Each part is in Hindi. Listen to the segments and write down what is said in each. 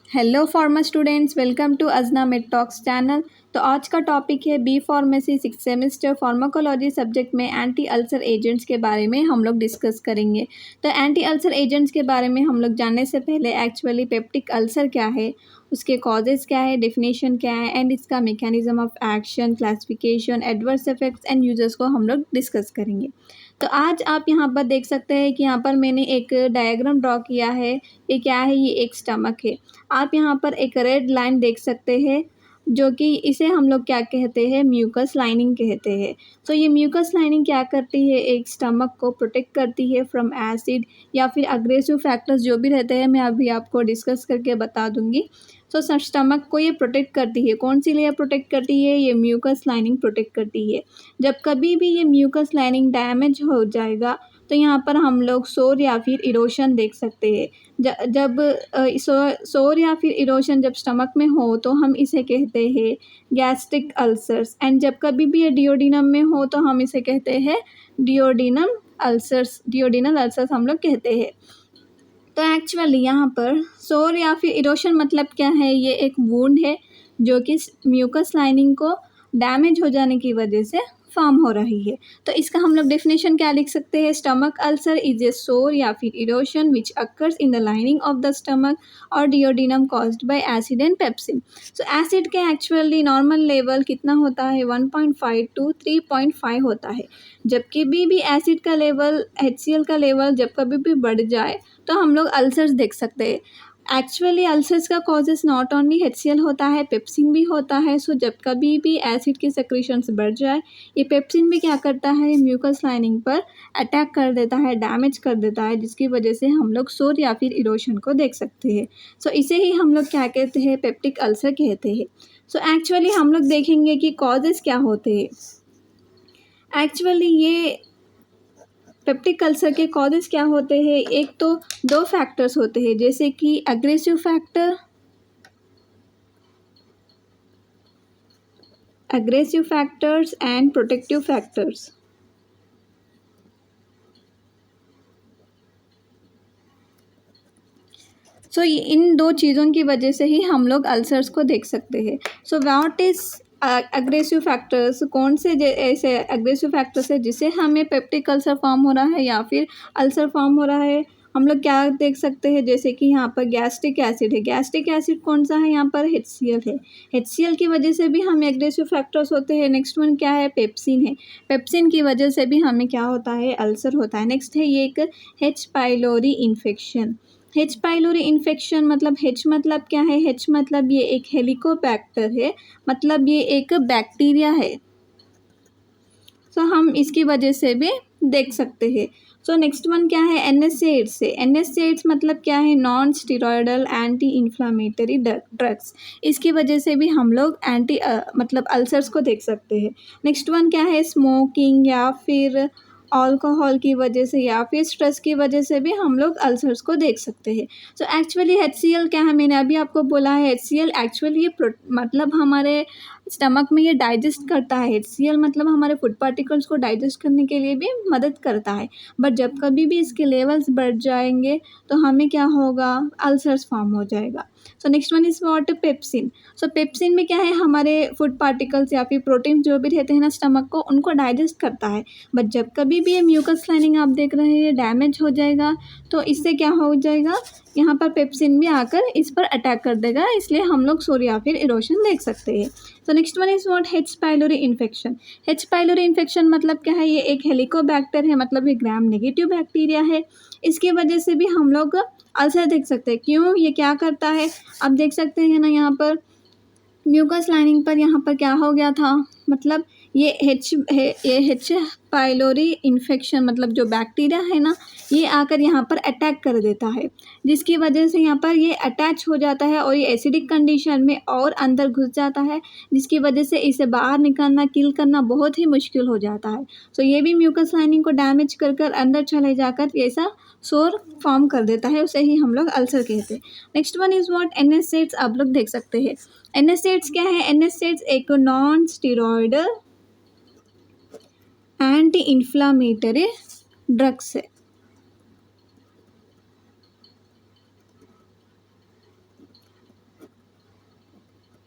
Hello pharma students, welcome to Ajna Med Talks channel. तो आज का टॉपिक है B pharmacy 6 semester pharmacology subject में एंटी अल्सर एजेंट्स के बारे में हम लोग डिस्कस करेंगे। तो एंटी अल्सर एजेंट्स के बारे में हम लोग जानने से पहले एक्चुअली पेप्टिक अल्सर क्या है, उसके कॉजेज़ क्या है, डेफिनेशन क्या है एंड इसका mechanism of action, classification, adverse effects and uses को हम लोग डिस्कस करेंगे। तो आज आप यहाँ पर देख सकते हैं कि यहाँ पर मैंने एक डायग्राम ड्रॉ किया है। ये क्या है? ये एक स्टमक है। आप यहाँ पर एक रेड लाइन देख सकते हैं, जो कि इसे हम लोग क्या कहते हैं, म्यूकस लाइनिंग कहते हैं। तो ये म्यूकस लाइनिंग क्या करती है, एक स्टमक को प्रोटेक्ट करती है फ्रॉम एसिड या फिर अग्रेसिव फैक्टर्स जो भी रहते हैं, मैं अभी आपको डिस्कस करके बता दूंगी। तो स्टमक को ये प्रोटेक्ट करती है। कौन सी लेयर प्रोटेक्ट करती है? ये म्यूकस लाइनिंग प्रोटेक्ट करती है। जब कभी भी ये म्यूकस लाइनिंग डैमेज हो जाएगा तो यहाँ पर हम लोग सोर या फिर इरोशन देख सकते हैं। जब सोर या फिर इरोशन जब स्टमक में हो तो हम इसे कहते हैं गैस्ट्रिक अल्सर्स, एंड जब कभी भी ये डिओडिनम में हो तो हम इसे कहते हैं डिओडिनल अल्सर्स हम लोग कहते हैं। तो एक्चुअली यहाँ पर सोर या फिर इरोशन मतलब क्या है? ये एक वुंड है जो कि म्यूकस लाइनिंग को डैमेज हो जाने की वजह से फॉर्म हो रही है। तो इसका हम लोग डेफिनेशन क्या लिख सकते हैं? Stomach ulcer is a sore या फिर erosion which occurs in the lining of the stomach और duodenum caused by acid and pepsin. So acid के एक्चुअली नॉर्मल लेवल कितना होता है? 1.5 to 3.5 होता है। जब कभी भी एसिड का लेवल, HCl का लेवल जब कभी भी बढ़ जाए तो हम लोग अल्सर्स देख सकते हैं। एक्चुअली अल्सर्स का कॉजेस नॉट ओनली HCl होता है, पेप्सिन भी होता है। सो जब कभी भी एसिड की सेक्रेशंस बढ़ जाए, ये पेप्सिन भी क्या करता है, म्यूकस लाइनिंग पर अटैक कर देता है, डैमेज कर देता है, जिसकी वजह से हम लोग सोर या फिर इरोशन को देख सकते हैं। सो इसे ही हम लोग क्या कहते हैं, पेप्टिक अल्सर कहते हैं। सो एक्चुअली हम लोग देखेंगे कि कॉजेस क्या होते हैं। एक्चुअली ये पेप्टिक अल्सर के कॉजेज़ क्या होते हैं? एक तो दो फैक्टर्स होते हैं, जैसे कि aggressive factors and protective factors. So इन दो चीज़ों की वजह से ही हम लोग अल्सर्स को देख सकते हैं। So what is aggressive factors? कौन से ऐसे अग्रेसिव फैक्टर्स है जिससे हमें पेप्टिक अल्सर फॉर्म हो रहा है या फिर अल्सर फॉर्म हो रहा है? हम लोग क्या देख सकते हैं, जैसे कि यहाँ पर गैस्ट्रिक एसिड है। गैस्ट्रिक एसिड कौन सा है? यहाँ पर HCl है। HCl की वजह से भी हमें एग्रेसिव फैक्टर्स होते हैं। नेक्स्ट वन क्या है? पेप्सिन है। पेप्सिन की वजह से भी हमें क्या होता है? अल्सर होता है। नेक्स्ट है ये एक H pylori infection. H pylori infection मतलब H मतलब क्या है? H मतलब ये एक हेलिकोबैक्टर है, मतलब ये एक बैक्टीरिया है। सो हम इसकी वजह से भी देख सकते हैं। सो नेक्स्ट वन क्या है? NSAIDs से। NSAIDs मतलब क्या है? Non steroidal anti inflammatory drugs. इसकी वजह से भी हम लोग मतलब अल्सर्स को देख सकते हैं। नेक्स्ट वन क्या है? स्मोकिंग या फिर अल्कोहल की वजह से या फिर स्ट्रेस की वजह से भी हम लोग अल्सर्स को देख सकते हैं। सो एक्चुअली HCl क्या है? मैंने अभी आपको बोला है HCl एक्चुअली ये मतलब हमारे स्टमक में ये डाइजेस्ट करता है। HCl मतलब हमारे फूड पार्टिकल्स को डाइजेस्ट करने के लिए भी मदद करता है। बट जब कभी भी इसके लेवल्स बढ़ जाएंगे तो हमें क्या होगा? अल्सर्स फॉर्म हो जाएगा। So next one is what? Pepsin. So pepsin में क्या है? हमारे फूड पार्टिकल्स या फिर प्रोटीन जो भी रहते हैं ना स्टमक को, उनको डाइजेस्ट करता है। बट जब कभी भी ये म्यूकस लाइनिंग आप देख रहे हैं डैमेज हो जाएगा तो इससे क्या हो जाएगा? यहाँ पर पेप्सिन भी आकर इस पर अटैक कर देगा, इसलिए हम लोग सोर या फिर इरोशन देख सकते हैं। तो next one is what? H pylori infection. H pylori infection मतलब क्या है? ये एक हेलिकोबैक्टर है, मतलब ये ग्राम नेगेटिव बैक्टीरिया है। इसकी वजह से भी हम लोग अल्सर देख सकते हैं। क्यों? ये क्या करता है? आप देख सकते हैं ना, यहाँ पर म्यूकस लाइनिंग पर यहाँ पर क्या हो गया था, मतलब ये H पाइलोरी इन्फेक्शन मतलब जो बैक्टीरिया है ना, ये आकर यहाँ पर अटैक कर देता है, जिसकी वजह से यहाँ पर ये अटैच हो जाता है और ये एसिडिक कंडीशन में और अंदर घुस जाता है, जिसकी वजह से इसे बाहर निकालना, किल करना बहुत ही मुश्किल हो जाता है। सो ये भी म्यूकस लाइनिंग को डैमेज कर कर अंदर चले जाकर ऐसा सोर फॉर्म कर देता है, उसे ही हम लोग अल्सर कहते हैं। Next one is what? NSAIDs आप लोग देख सकते हैं। NSAIDs क्या है? NSAIDs एक non steroidal anti inflammatory drugs है।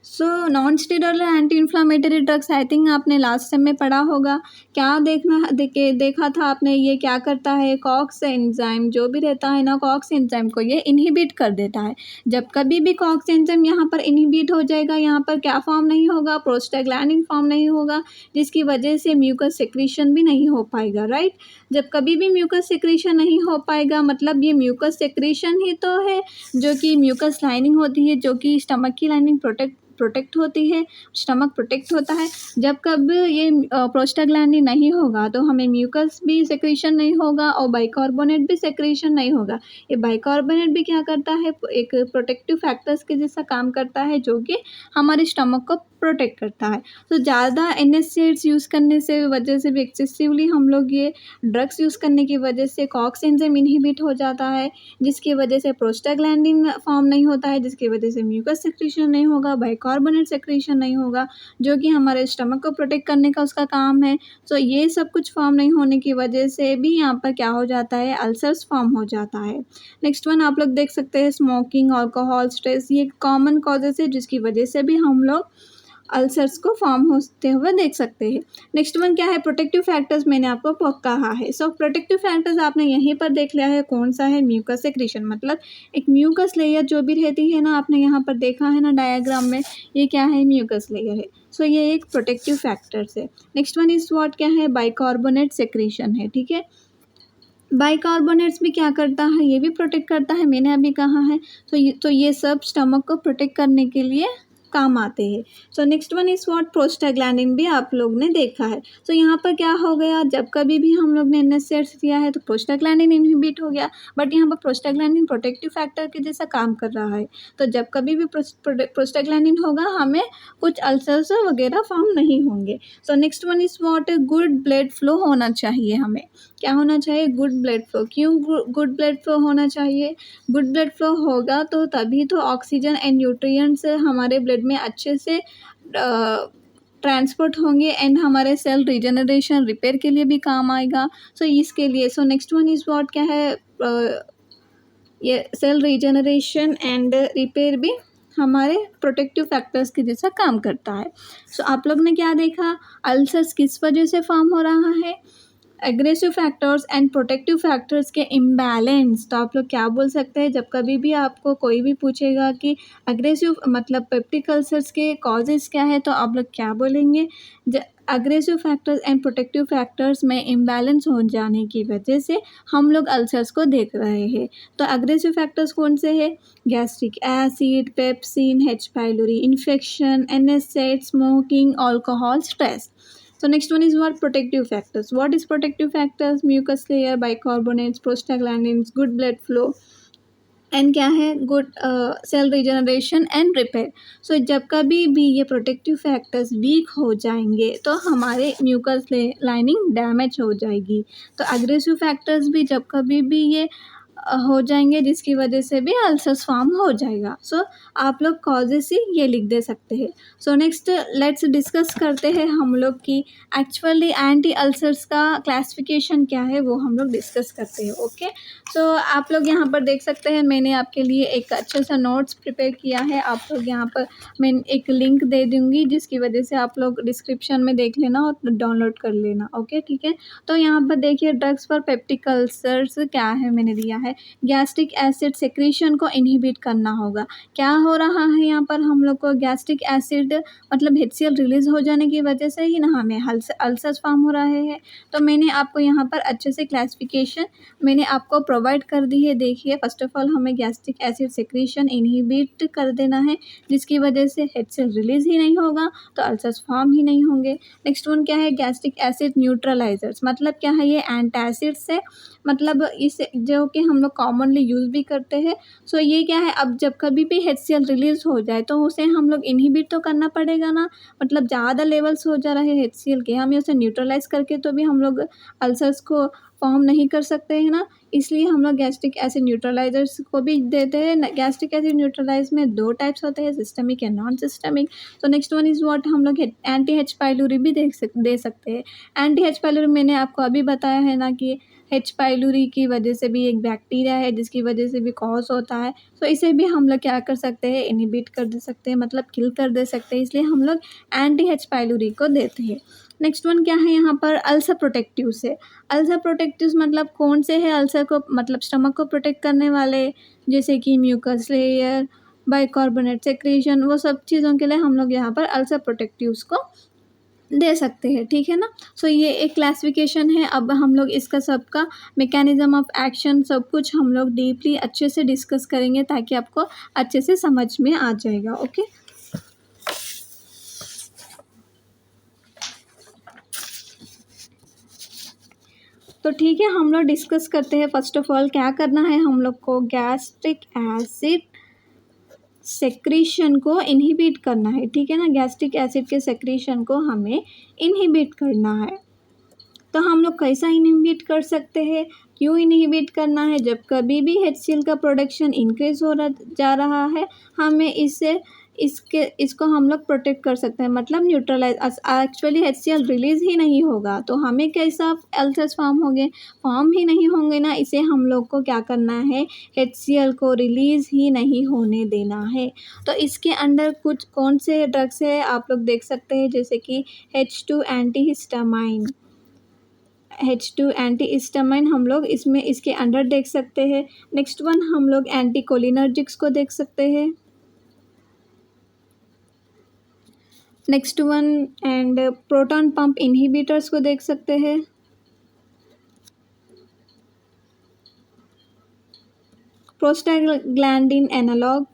So non steroidal anti inflammatory drugs I think आपने लास्ट टाइम में पढ़ा होगा। क्या देखा था आपने, ये क्या करता है, कॉक्स एंजाइम जो भी रहता है ना, कॉक्स एंजाइम को ये इनहिबिट कर देता है। जब कभी भी कॉक्स एंजाइम यहाँ पर इनहिबिट हो जाएगा, यहाँ पर क्या फॉर्म नहीं होगा, प्रोस्टाग्लैंडिन फॉर्म नहीं होगा, जिसकी वजह से म्यूकस सेक्रीशन भी नहीं हो पाएगा, राइट। जब कभी भी म्यूकस सेक्रीशन नहीं हो पाएगा, मतलब ये म्यूकस सेक्रीशन ही तो है जो कि म्यूकस लाइनिंग होती है, जो कि स्टमक की लाइनिंग प्रोटेक्ट होती है, स्टमक प्रोटेक्ट होता है। जब कब ये प्रोस्टाग्लैंडिन नहीं होगा तो हमें म्यूकस भी सेक्रीशन नहीं होगा और बाइकार्बोनेट भी सेक्रीशन नहीं होगा। ये बाइकार्बोनेट भी क्या करता है, एक प्रोटेक्टिव फैक्टर्स के जैसा काम करता है, जो कि हमारे स्टमक को प्रोटेक्ट करता है। तो ज़्यादा NSAIDs यूज़ करने से वजह से भी, एक्सेसिवली हम लोग ये ड्रग्स यूज़ करने की वजह से कॉक्स एंजाइम इनहिबिट हो जाता है, जिसकी वजह से प्रोस्टाग्लैंडिन फॉर्म नहीं होता है, जिसकी वजह से म्यूकस सेक्रीशन नहीं होगा, बाइकार्बोनेट सेक्रीशन नहीं होगा, जो कि हमारे स्टमक को प्रोटेक्ट करने का उसका काम है। सो ये सब कुछ फॉर्म नहीं होने की वजह से भी यहाँ पर क्या हो जाता है, अल्सर्स फॉर्म हो जाता है। नेक्स्ट वन आप लोग देख सकते हैं, स्मोकिंग, अल्कोहल, स्ट्रेस, ये कॉमन कॉजेस है जिसकी वजह से भी हम लोग अल्सर्स को फॉर्म होते हुए देख सकते हैं। नेक्स्ट वन क्या है, प्रोटेक्टिव फैक्टर्स, मैंने आपको कहा है। सो प्रोटेक्टिव फैक्टर्स आपने यहीं पर देख लिया है, कौन सा है, म्यूकस सेक्रीशन, मतलब एक म्यूकस लेयर जो भी रहती है ना, आपने यहाँ पर देखा है ना डायग्राम में, ये क्या है, म्यूकस लेयर है। सो ये एक प्रोटेक्टिव फैक्टर्स है। नेक्स्ट वन इज व्हाट, क्या है, बाइकार्बोनेट सेक्रीशन है, ठीक है। बाइकार्बोनेट्स भी क्या करता है, ये भी प्रोटेक्ट करता है, मैंने अभी कहा है। तो ये सब स्टमक को प्रोटेक्ट करने के लिए काम आते हैं। So next one is what, prostaglandin भी आप लोग ने देखा है। सो यहाँ पर क्या हो गया, जब कभी भी हम लोग ने NSAIDs दिया है तो प्रोस्टाग्लैंडिन इनहिबिट हो गया, बट यहाँ पर प्रोस्टाग्लैंडिन प्रोटेक्टिव फैक्टर के जैसा काम कर रहा है। तो जब कभी भी प्रोस्टाग्लैंडिन होगा, हमें कुछ अल्सर्स वगैरह फॉर्म नहीं होंगे। So next one is what, good blood flow होना चाहिए हमें। क्या होना चाहिए, गुड ब्लड फ्लो। क्यों गुड ब्लड फ्लो होना चाहिए, गुड ब्लड फ्लो होगा तो तभी तो ऑक्सीजन एंड न्यूट्रिएंट्स हमारे ब्लड में अच्छे से ट्रांसपोर्ट होंगे एंड हमारे सेल रीजनरेशन रिपेयर के लिए भी काम आएगा। सो इसके लिए, so next one is what, क्या है, ये सेल रीजनरेशन एंड रिपेयर भी हमारे प्रोटेक्टिव फैक्टर्स के जैसा काम करता है। सो आप लोग ने क्या देखा, अल्सर्स किस वजह से फॉर्म हो रहा है, aggressive factors and protective factors के इम्बैलेंस। तो आप लोग क्या बोल सकते हैं, जब कभी भी आपको कोई भी पूछेगा कि एग्रेसिव मतलब पेप्टिक अल्सर्स के कॉजेज़ क्या है, तो आप लोग क्या बोलेंगे, aggressive factors and protective factors में इम्बैलेंस हो जाने की वजह से हम लोग अल्सर्स को देख रहे हैं। तो एग्रेसिव फैक्टर्स कौन से हैं, gastric acid, pepsin, H. pylori, infection, NSAID, smoking, alcohol, stress. So next one is what, protective factors. What is protective factors? Mucus layer, bicarbonates, prostaglandins, good blood flow, and क्या है, good cell regeneration and repair. So जब कभी भी ये प्रोटेक्टिव फैक्टर्स वीक हो जाएंगे तो हमारे म्यूकस लाइनिंग डैमेज हो जाएगी। तो एग्रेसिव फैक्टर्स भी जब कभी भी ये हो जाएंगे, जिसकी वजह से भी अल्सर्स फॉर्म हो जाएगा। सो आप लोग कॉजेस ही ये लिख दे सकते हैं। सो नेक्स्ट लेट्स डिस्कस करते हैं हम लोग की एक्चुअली एंटी अल्सर्स का क्लासिफिकेशन क्या है, वो हम लोग डिस्कस करते हैं। ओके, सो आप लोग यहाँ पर देख सकते हैं, मैंने आपके लिए एक अच्छा सा नोट्स प्रिपेयर किया है। आप लोग यहाँ पर मैं एक लिंक दे दूँगी, जिसकी वजह से आप लोग डिस्क्रिप्शन में देख लेना और डाउनलोड कर लेना। ओके, ठीक है। तो यहाँ पर देखिए, ड्रग्स फॉर पेप्टिक अल्सर्स क्या है, मैंने दिया है गैस्ट्रिक एसिड सेक्रीशन को इनहिबिट करना होगा। क्या हो रहा है यहाँ पर, हम लोग को गैस्ट्रिक एसिड मतलब HCl रिलीज हो जाने की वजह से ही ना हमें अल्सर्स फॉर्म हो रहे हैं। तो मैंने आपको यहाँ पर अच्छे से क्लासिफिकेशन मैंने आपको प्रोवाइड कर दी है। देखिए, फर्स्ट ऑफ ऑल हमें गैस्ट्रिक एसिड सेक्रीशन इनहिबिट कर देना है, जिसकी वजह से HCl रिलीज ही नहीं होगा तो अल्सर्स फॉर्म ही नहीं होंगे। नेक्स्ट वन क्या है, गैस्ट्रिक एसिड न्यूट्रलाइजर्स, मतलब क्या है, ये एंटासिड्स है, मतलब इस जो कि हम लोग कॉमनली यूज़ भी करते हैं। सो ये क्या है, अब जब कभी भी HCl रिलीज हो जाए तो उसे हम लोग इनहिबिट तो करना पड़ेगा ना, मतलब ज़्यादा लेवल्स हो जा रहे हैं HCl के, हमें उसे न्यूट्रलाइज करके तो भी हम लोग अल्सर्स को फॉर्म नहीं कर सकते हैं ना, इसलिए हम लोग गैस्ट्रिक एसिड न्यूट्रलाइजर्स को भी देते हैं। गैस्ट्रिक एसिड न्यूट्रलाइज में 2 टाइप्स होते हैं, सिस्टमिक एंड नॉन सिस्टमिक। तो नेक्स्ट वन इज़ व्हाट, हम लोग एंटी H. pylori भी दे सकते हैं। Anti H. pylori मैंने आपको अभी बताया है ना कि H पाइलोरी की वजह से भी एक बैक्टीरिया है जिसकी वजह से भी कॉज होता है। सो इसे भी हम लोग क्या कर सकते हैं, इनहिबिट कर दे सकते हैं, मतलब किल कर दे सकते हैं, इसलिए हम लोग एंटी H पाइलोरी को देते हैं। नेक्स्ट वन क्या है यहाँ पर, अल्सर प्रोटेक्टिव से। अल्सर प्रोटेक्टिव मतलब कौन से है, अल्सर को मतलब स्टमक को प्रोटेक्ट करने वाले, जैसे कि म्यूकस लेयर, बाइकार्बोनेट सेक्रेशन, वो सब चीज़ों के लिए हम लोग यहाँ पर अल्सर प्रोटेक्टिव्स को दे सकते हैं, ठीक है ना। सो ये एक क्लासिफिकेशन है। अब हम लोग इसका सबका मैकेनिज्म ऑफ एक्शन सब कुछ हम लोग डीपली अच्छे से डिस्कस करेंगे ताकि आपको अच्छे से समझ में आ जाएगा। ओके, तो ठीक है, हम लोग डिस्कस करते हैं। फर्स्ट ऑफ ऑल क्या करना है हम लोग को, गैस्ट्रिक एसिड सेक्रीशन को इनहिबिट करना है, ठीक है ना। गैस्ट्रिक एसिड के सेक्रीशन को हमें इनहिबिट करना है। तो हम लोग कैसा इनहिबिट कर सकते हैं, क्यों इनहिबिट करना है, जब कभी भी HCl का प्रोडक्शन इंक्रीज हो जा रहा है, हमें इसको हम लोग प्रोटेक्ट कर सकते हैं, मतलब न्यूट्रलाइज। एक्चुअली HCl रिलीज ही नहीं होगा तो हमें कैसा अल्सर्स फॉर्म ही नहीं होंगे ना। इसे हम लोग को क्या करना है, HCl को रिलीज ही नहीं होने देना है। तो इसके अंदर कुछ कौन से ड्रग्स है आप लोग देख सकते हैं, जैसे कि H2 एंटीहिस्टामाइन। H2 एंटीहिस्टामाइन हम लोग इसमें इसके अंदर देख सकते हैं। नेक्स्ट वन हम लोग एंटीकोलिनर्जिक्स को देख सकते हैं। Next one and proton pump inhibitors को देख सकते हैं। प्रोस्टाग्लैंडिन एनालॉग,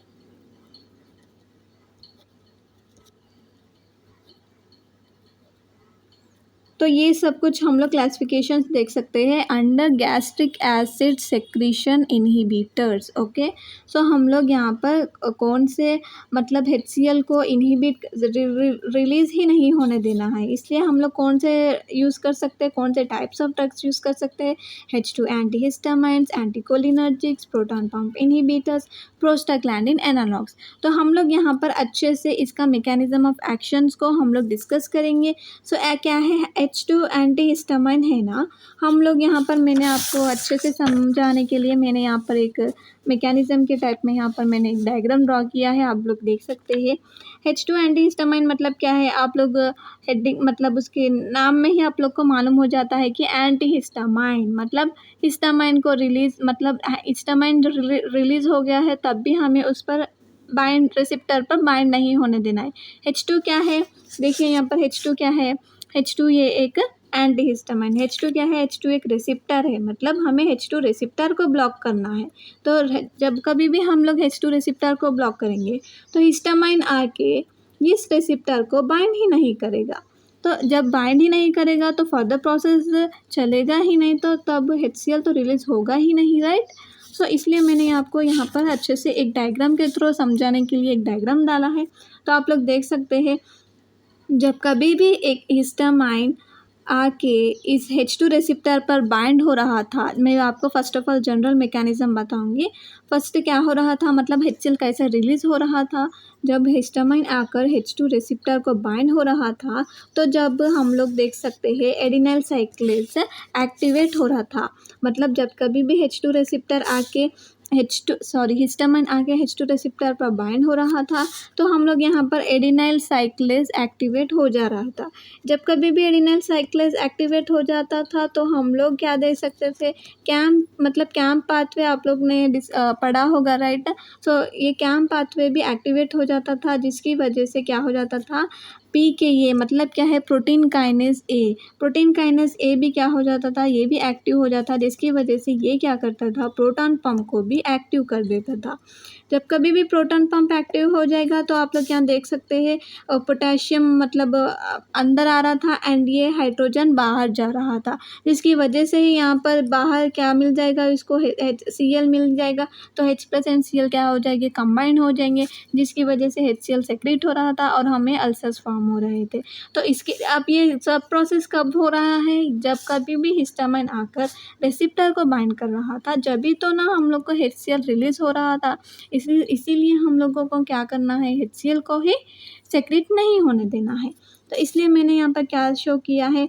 तो ये सब कुछ हम लोग क्लासिफिकेशंस देख सकते हैं under gastric acid secretion inhibitors. Okay, so हम लोग यहाँ पर कौन से मतलब HCl को इनहिबिट रिलीज ही नहीं होने देना है, इसलिए हम लोग कौन से यूज़ कर सकते हैं, कौन से टाइप्स ऑफ ड्रग्स यूज़ कर सकते हैं, H2 antihistamines, anticholinergics, proton pump inhibitors, prostaglandin analogues. तो हम लोग यहाँ पर अच्छे से इसका मैकेनिज्म ऑफ एक्शंस को हम लोग डिस्कस करेंगे। सो क्या है, H2 एंटीहिस्टामाइन है ना, हम लोग यहाँ पर मैंने आपको अच्छे से समझाने के लिए मैंने यहाँ पर एक मैकेनिज्म के टाइप में यहाँ पर मैंने एक डायग्राम ड्रॉ किया है, आप लोग देख सकते हैं। H2 एंटीहिस्टामाइन मतलब क्या है, आप लोग हेडिंग मतलब उसके नाम में ही आप लोग को मालूम हो जाता है कि एंटीहिस्टामाइन मतलब हिस्टामाइन को रिलीज, मतलब हिस्टामाइन जो रिलीज हो गया है तब भी हमें उस पर बाइंड, रिसेप्टर पर बाइंड नहीं होने देना है। H2 क्या है, देखिए यहाँ पर H2 क्या है, H2 ये एक एंटीहिस्टामाइन। H2 क्या है, H2 एक रिसेप्टर है, मतलब हमें H2 रिसेप्टर को ब्लॉक करना है। तो जब कभी भी हम लोग H2 रिसेप्टर को ब्लॉक करेंगे तो हिस्टामाइन आके इस रिसेप्टर को बाइंड ही नहीं करेगा। तो जब बाइंड ही नहीं करेगा तो फर्दर प्रोसेस चलेगा ही नहीं, तो तब HCl तो रिलीज होगा ही नहीं, राइट। सो इसलिए मैंने आपको यहाँ पर अच्छे से एक डायग्राम के थ्रू समझाने के लिए एक डायग्राम डाला है। तो आप लोग देख सकते हैं, जब कभी भी एक हिस्टामाइन आके इस H2 रिसेप्टर पर बाइंड हो रहा था, मैं आपको first of all general mechanism बताऊंगी। फर्स्ट क्या हो रहा था, मतलब HCl कैसे रिलीज़ हो रहा था, जब हिस्टामाइन आकर H2 रिसेप्टर को बाइंड हो रहा था तो जब हम लोग देख सकते हैं एडिनाइल साइक्लेज एक्टिवेट हो रहा था, मतलब जब कभी भी H2 रिसेप्टर आके हिस्टामाइन आके H2 रिसेप्टर पर बाइंड हो रहा था तो हम लोग यहाँ पर एडिनाइल साइक्लेज एक्टिवेट हो जा रहा था। जब कभी भी एडिनाइल साइक्लेज एक्टिवेट हो जाता था तो हम लोग क्या दे सकते थे, कैम्प पाथवे आप लोग ने पढ़ा होगा, राइट। सो ये कैम्प पाथवे भी एक्टिवेट हो जाता था, जिसकी वजह से क्या हो जाता था, PKA मतलब क्या है, प्रोटीन काइनेज ए भी क्या हो जाता था, ये भी एक्टिव हो जाता, जिसकी वजह से ये क्या करता था, प्रोटॉन पंप को भी एक्टिव कर देता था। जब कभी भी प्रोटॉन पंप एक्टिव हो जाएगा तो आप लोग यहाँ देख सकते हैं पोटेशियम मतलब अंदर आ रहा था एंड ये हाइड्रोजन बाहर जा रहा था, जिसकी वजह से ही यहाँ पर बाहर क्या मिल जाएगा, इसको HCl मिल जाएगा। तो H प्लस एंड Cl क्या हो जाएंगे, कंबाइन हो जाएंगे, जिसकी वजह से HCl सेक्रेट हो रहा था और हमें अल्सर्स फॉर्म हो रहे थे। तो इसके अब ये सब प्रोसेस कब हो रहा है, जब कभी भी हिस्टामाइन आकर रिसेप्टर को बाइंड कर रहा था, जब भी तो ना हम लोग को HCl रिलीज हो रहा था। इसीलिए हम लोगों को क्या करना है, HCl को ही सेक्रेट नहीं होने देना है। तो इसलिए मैंने यहाँ पर क्या शो किया है,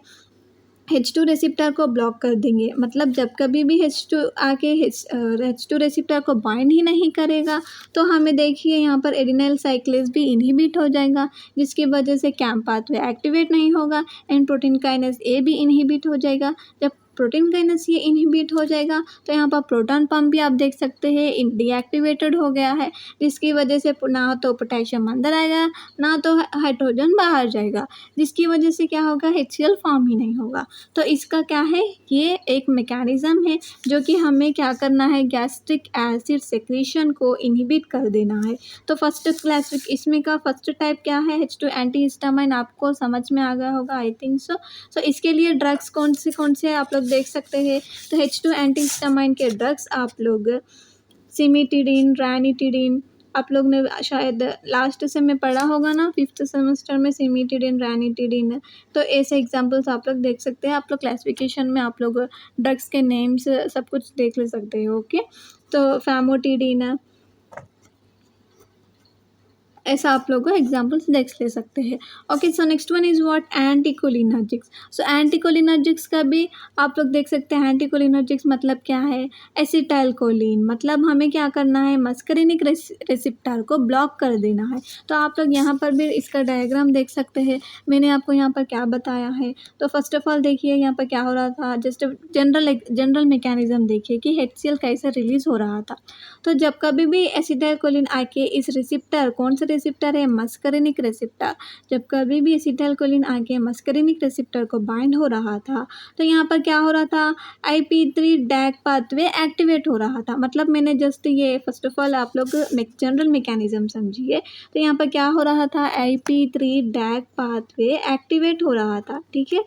H2 रिसेप्टर को ब्लॉक कर देंगे, मतलब जब कभी भी H2 आके H2 रिसेप्टर को बाइंड ही नहीं करेगा तो हमें देखिए यहाँ पर एडिनाइल साइक्लेज भी इनहिबिट हो जाएगा, जिसकी वजह से कैम्प पाथवे एक्टिवेट नहीं होगा एंड प्रोटीन काइनेज ए भी इनहिबिट हो जाएगा। जब प्रोटीन काइनेज ये इनहिबिट हो जाएगा तो यहाँ पर प्रोटॉन पंप भी आप देख सकते हैं डीएक्टिवेटेड हो गया है, जिसकी वजह से ना तो पोटेशियम अंदर आएगा ना तो हाइड्रोजन बाहर जाएगा, जिसकी वजह से क्या होगा, HCl फॉर्म ही नहीं होगा। तो इसका क्या है, ये एक मैकेनिज़्म है जो कि हमें क्या करना है, गैस्ट्रिक एसिड सेक्रेशन को इनहिबिट कर देना है। तो फर्स्ट क्लास इसमें का फर्स्ट टाइप क्या है, H2 एंटीहिस्टामाइन, आपको समझ में आ गया होगा आई थिंक सो। सो इसके लिए ड्रग्स कौन से आप लोग देख सकते हैं। तो H2 एंटीहिस्टामाइन के ड्रग्स आप लोग सिमिटिडिन, रैनिटिडिन, आप लोग ने शायद लास्ट से में पढ़ा होगा ना, 5th सेमेस्टर में सिमिटिडिन, रैनिटिडिन। तो ऐसे एग्जांपल्स आप लोग देख सकते हैं। आप लोग क्लासिफिकेशन में आप लोग ड्रग्स के नेम्स सब कुछ देख ले सकते हो। ओके, तो फैमोटिडिन, ऐसा आप लोग एग्जाम्पल्स देख ले सकते हैं। Okay, so next one is what, anticholinergics. So anticholinergics का भी आप लोग देख सकते हैं। एंटीकोलिनर्जिक्स मतलब क्या है, एसिटाइलकोलिन, मतलब हमें क्या करना है, मस्करिनिक रिसेप्टर को ब्लॉक कर देना है। तो आप लोग यहाँ पर भी इसका डायग्राम देख सकते हैं। मैंने आपको यहाँ पर क्या बताया है, तो फर्स्ट ऑफ ऑल देखिए यहाँ पर क्या हो रहा था, जस्ट जनरल मैकेनिज्म देखिए कि HCl कैसे रिलीज हो रहा था। तो जब कभी भी एसिटाइलकोलिन आके इस रिसेप्टर, कौन सा रिसेप्टर है, मस्करिनिक रिसेप्टर, जब कभी भी एसिटाइलकोलिन आके मस्करिनिक रिसेप्टर को बाइंड हो रहा था तो यहाँ पर क्या हो रहा था, IP3 डैक पाथवे एक्टिवेट हो रहा था। मतलब मैंने जस्ट ये फर्स्ट ऑफ ऑल आप लोग जनरल मैकेनिज्म समझिए। तो यहाँ पर क्या हो रहा था, IP3 डैक पाथवे एक्टिवेट हो रहा था, ठीक है,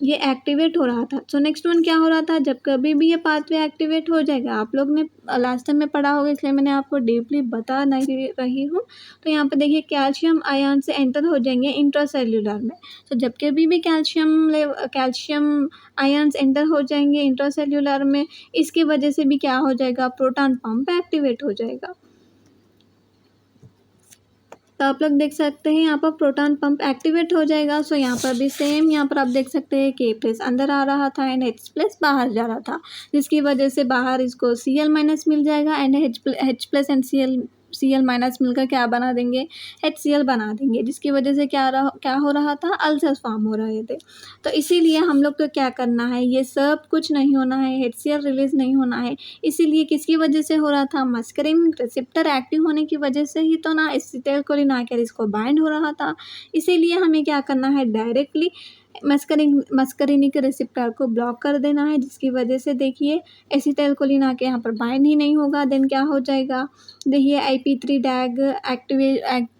ये एक्टिवेट हो रहा था। सो नेक्स्ट वन क्या हो रहा था, जब कभी भी ये पाथवे एक्टिवेट हो जाएगा, आप लोग ने लास्ट टाइम में पढ़ा होगा इसलिए मैंने आपको डीपली बता नहीं रही हूँ। तो यहाँ पे देखिए कैल्शियम आयन से एंटर हो जाएंगे इंट्रासेल्युलर में। तो जब कभी भी कैल्शियम आयन्स एंटर हो जाएंगे इंट्रासेल्युलर में, इसकी वजह से भी क्या हो जाएगा, प्रोटॉन पंप एक्टिवेट हो जाएगा। तो आप लोग देख सकते हैं यहाँ पर प्रोटॉन पंप एक्टिवेट हो जाएगा। सो यहाँ पर भी सेम, यहाँ पर आप देख सकते हैं K+ अंदर आ रहा था एंड H+ बाहर जा रहा था, जिसकी वजह से बाहर इसको Cl- मिल जाएगा एंड H+ एंड Cl- मिलकर क्या बना देंगे, HCl बना देंगे, जिसकी वजह से क्या हो रहा था, अल्सर्स फॉर्म हो रहे थे। तो इसीलिए हम लोग को क्या करना है, ये सब कुछ नहीं होना है, HCl रिलीज नहीं होना है। इसीलिए किसकी वजह से हो रहा था, मस्करिन रिसेप्टर एक्टिव होने की वजह से ही तो ना एसिटाइलकोलिन आकर इसको बाइंड हो रहा था। इसीलिए हमें क्या करना है, डायरेक्टली मस्करिनिक रिसेप्टर को ब्लॉक कर देना है, जिसकी वजह से देखिए एसिटाइलकोलिन आके यहाँ पर बाइंड ही नहीं होगा। देन क्या हो जाएगा, देखिए IP3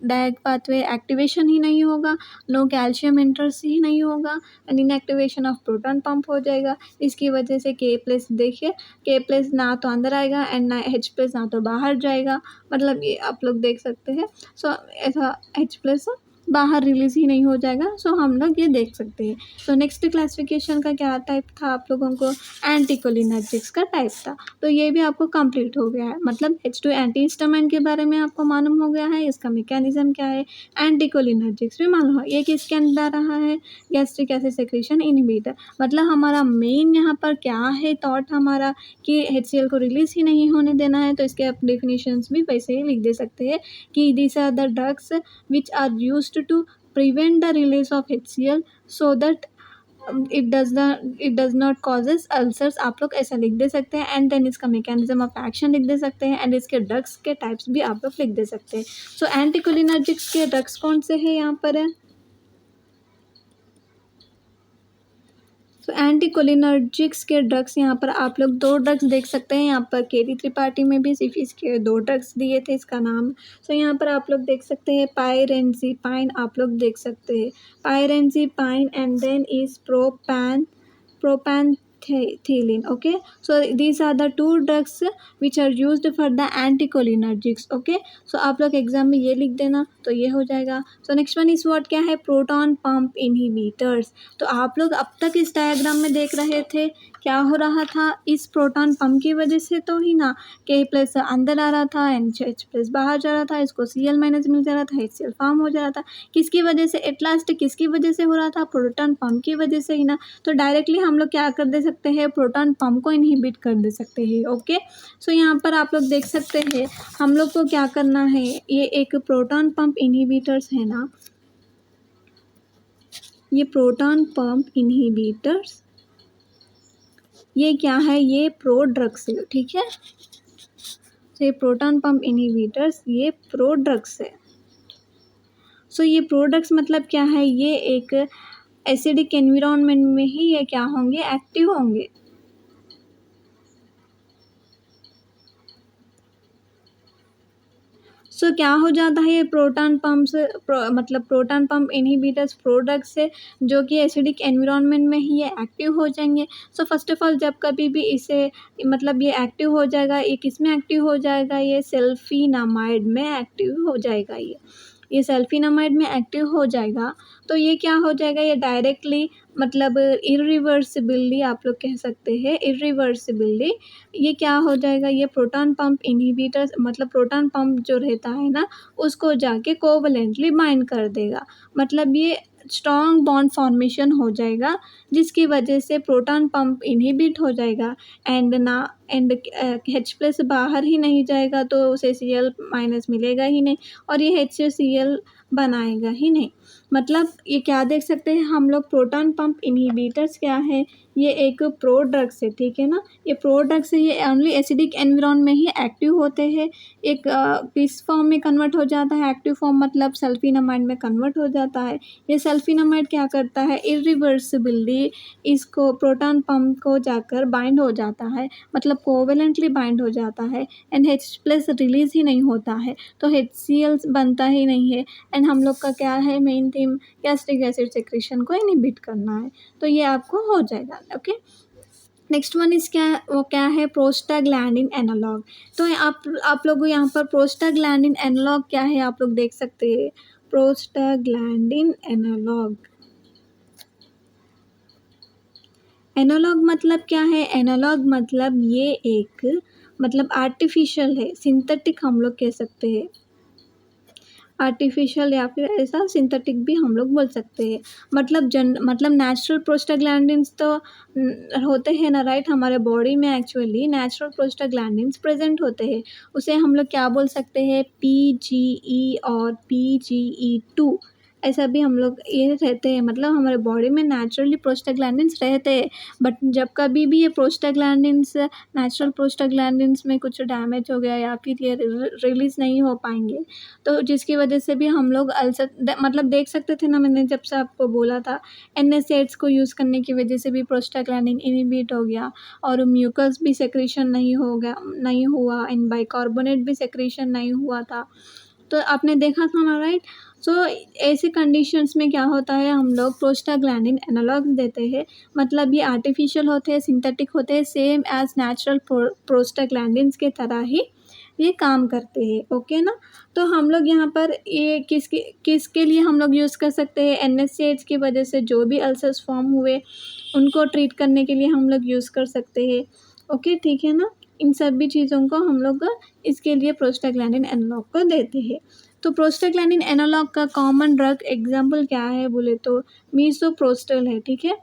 डैग पाथवे एक्टिवेशन ही नहीं होगा, नो कैल्शियम एंटर्स ही नहीं होगा and inactivation of proton pump हो जाएगा। इसकी वजह से K+ देखिए, K+ ना तो अंदर आएगा एंड ना H+ ना तो बाहर जाएगा, मतलब ये आप लोग देख सकते हैं। सो ऐसा H+ बाहर रिलीज ही नहीं हो जाएगा। सो हम लोग ये देख सकते हैं। तो नेक्स्ट क्लासिफिकेशन का क्या टाइप था, आप लोगों को एंटीकोलिनर्जिक्स का टाइप था। तो ये भी आपको कंप्लीट हो गया है, मतलब H2 एंटीहिस्टामाइन के बारे में आपको मालूम हो गया है, इसका मैकेनिज्म क्या है, एंटीकोलिनर्जिक्स भी मालूम है। ये किसके अंदर रहा है, गैस्ट्रिक एसिड सेक्रेशन इनहिबिटर। मतलब हमारा मेन यहाँ पर क्या है थॉट हमारा, कि HCl को रिलीज ही नहीं होने देना है। तो इसके आप डेफिनेशंस भी वैसे ही लिख दे सकते हैं कि this are the drugs which are used to prevent the release of HCl so that it does not causes ulcers। आप लोग ऐसा लिख दे सकते हैं एंड देन इसका मैकेनिज्म ऑफ एक्शन लिख दे सकते हैं एंड इसके ड्रग्स के टाइप्स भी आप लोग लिख दे सकते हैं। सो एंटीकोलिनर्जिक्स के ड्रग्स कौन से हैं यहाँ पर है, तो एंटीकोलिनर्जिक्स के ड्रग्स यहाँ पर आप लोग 2 ड्रग्स देख सकते हैं। यहाँ पर केडी त्रिपाठी में भी सिर्फ इसके 2 ड्रग्स दिए थे, इसका नाम। सो यहाँ पर आप लोग देख सकते हैं पायरेनजीपाइन, आप लोग देख सकते हैं pirenzepine and then is propantheline. Okay, so these are the 2 drugs which are used for the anticholinergics. Okay, so आप लोग एग्जाम में ये लिख देना तो ये हो जाएगा। So next one is what, क्या है, प्रोटॉन पंप इनहिबिटर्स। तो आप लोग अब तक इस डायग्राम में देख रहे थे क्या हो रहा था, इस प्रोटॉन पंप की वजह से तो ही ना, K+ अंदर आ रहा था एंड H+ बाहर जा रहा था, इसको Cl- मिल जा रहा था, HCl फॉर्म हो जा रहा था। किसकी वजह से, एट लास्ट किसकी वजह से हो रहा था, प्रोटॉन पंप की वजह से ही ना। तो डायरेक्टली हम लोग क्या कर दे सकते हैं, प्रोटॉन पंप को इनहिबिट कर दे सकते हैं। ओके, सो यहाँ पर आप लोग देख सकते हैं हम लोग को क्या करना है, ये एक प्रोटॉन पंप इनहिबिटर्स है ना, ये प्रोटॉन पंप इनहिबिटर्स, ये क्या है, ये प्रो ड्रग्स है, ठीक है। तो ये प्रोटॉन पंप इनहिबिटर्स ये प्रो ड्रग्स है। सो ये प्रोडक्ट्स मतलब क्या है, ये एक एसिडिक एनवायरनमेंट में ही ये क्या होंगे, एक्टिव होंगे। सो क्या हो जाता है, ये प्रोटॉन पंप्स मतलब प्रोटॉन पंप इनहिबिटर्स प्रोडक्ट्स से जो कि एसिडिक एनवायरनमेंट में ही ये एक्टिव हो जाएंगे। सो फर्स्ट ऑफ ऑल जब कभी भी इसे मतलब ये एक्टिव हो जाएगा, ये किस में एक्टिव हो जाएगा, ये सल्फिनामाइड में एक्टिव हो जाएगा। ये सल्फिनामाइड में एक्टिव हो जाएगा तो ये क्या हो जाएगा, ये डायरेक्टली मतलब इरिवर्सिबली आप लोग कह सकते हैं, इरिवर्सिबली ये क्या हो जाएगा, ये प्रोटॉन पंप इनहिबिटर्स मतलब प्रोटॉन पंप जो रहता है ना, उसको जाके कोवलेंटली बाइंड कर देगा। मतलब ये स्ट्रॉन्ग बॉन्ड फॉर्मेशन हो जाएगा जिसकी वजह से प्रोटॉन पंप इनहिबिट हो जाएगा एंड H+ बाहर ही नहीं जाएगा तो उसे Cl- मिलेगा ही नहीं और ये HCl बनाएगा ही नहीं। मतलब ये क्या देख सकते हैं हम लोग, प्रोटॉन पंप इनहिबिटर्स क्या है, ये एक प्रो ड्रग्स है, ठीक है ना। ये प्रो ड्रग्स है, ये ओनली एसिडिक एनवायरनमेंट में ही एक्टिव होते हैं। एक किस फॉर्म में कन्वर्ट हो जाता है, एक्टिव फॉर्म मतलब सल्फिनामाइड में कन्वर्ट हो जाता है। ये सल्फिनामाइड क्या करता है, इरिवर्सिबली इसको प्रोटॉन पंप को जाकर बाइंड हो जाता है, मतलब कोवेलेंटली बाइंड हो जाता है एंड H+ रिलीज ही नहीं होता है तो HCl बनता ही नहीं है। एंड हम लोग का क्या है main theme, gastric acid secretion को इनहिबिट करना है, तो ये आपको हो जाएगा। ओके, नेक्स्ट वन इज क्या, वो क्या है, प्रोस्टाग्लैंडिन एनालॉग। तो आप लोग यहाँ पर प्रोस्टाग्लैंडिन एनालॉग क्या है आप लोग देख सकते हैं, प्रोस्टाग्लैंडिन एनालॉग। एनालॉग मतलब क्या है, एनालॉग मतलब ये एक मतलब आर्टिफिशियल है, सिंथेटिक हम लोग कह सकते हैं, आर्टिफिशियल या फिर ऐसा सिंथेटिक भी हम लोग बोल सकते हैं। मतलब नेचुरल प्रोस्टाग्लैंडिन्स तो होते हैं ना, राइट, हमारे बॉडी में एक्चुअली नेचुरल प्रोस्टाग्लैंडिन्स प्रेजेंट होते हैं, उसे हम लोग क्या बोल सकते हैं, PGE और PGE2 ऐसा भी हम लोग ये रहते हैं, मतलब हमारे बॉडी में नेचुरली प्रोस्टाग्लैंडिन्स रहते हैं। बट जब कभी भी ये प्रोस्टाग्लैंडिन्स नेचुरल प्रोस्टाग्लैंडिन्स में कुछ डैमेज हो गया या फिर ये रिलीज़ नहीं हो पाएंगे तो जिसकी वजह से भी हम लोग मतलब देख सकते थे ना, मैंने जब से आपको बोला था NSAIDs को यूज़ करने की वजह से भी प्रोस्टाग्लैंडिन इनहिबिट हो गया और म्यूकस भी सेक्रेशन नहीं हुआ एंड बाइकार्बोनेट भी सेक्रेशन नहीं हुआ था, तो आपने देखा था ना, राइट। सो ऐसे कंडीशंस में क्या होता है, हम लोग प्रोस्टाग्लैंडिन एनालॉग देते हैं, मतलब ये आर्टिफिशियल होते हैं, सिंथेटिक होते हैं, सेम एज नेचुरल प्रोस्टाग्लैंडिन्स के तरह ही ये काम करते हैं। ओके ना, तो हम लोग यहाँ पर ये किसके लिए हम लोग यूज़ कर सकते हैं, NSAIDs की वजह से जो भी अल्सर्स फॉर्म हुए उनको ट्रीट करने के लिए हम लोग यूज़ कर सकते हैं। ओके, ठीक है ना, इन सभी चीज़ों को हम लोग इसके लिए प्रोस्टाग्लैंडिन एनालॉग को देते हैं। तो प्रोस्टाग्लैंडिन एनालॉग का कॉमन ड्रग एग्जाम्पल क्या है बोले तो मीसोप्रोस्टल है, ठीक है,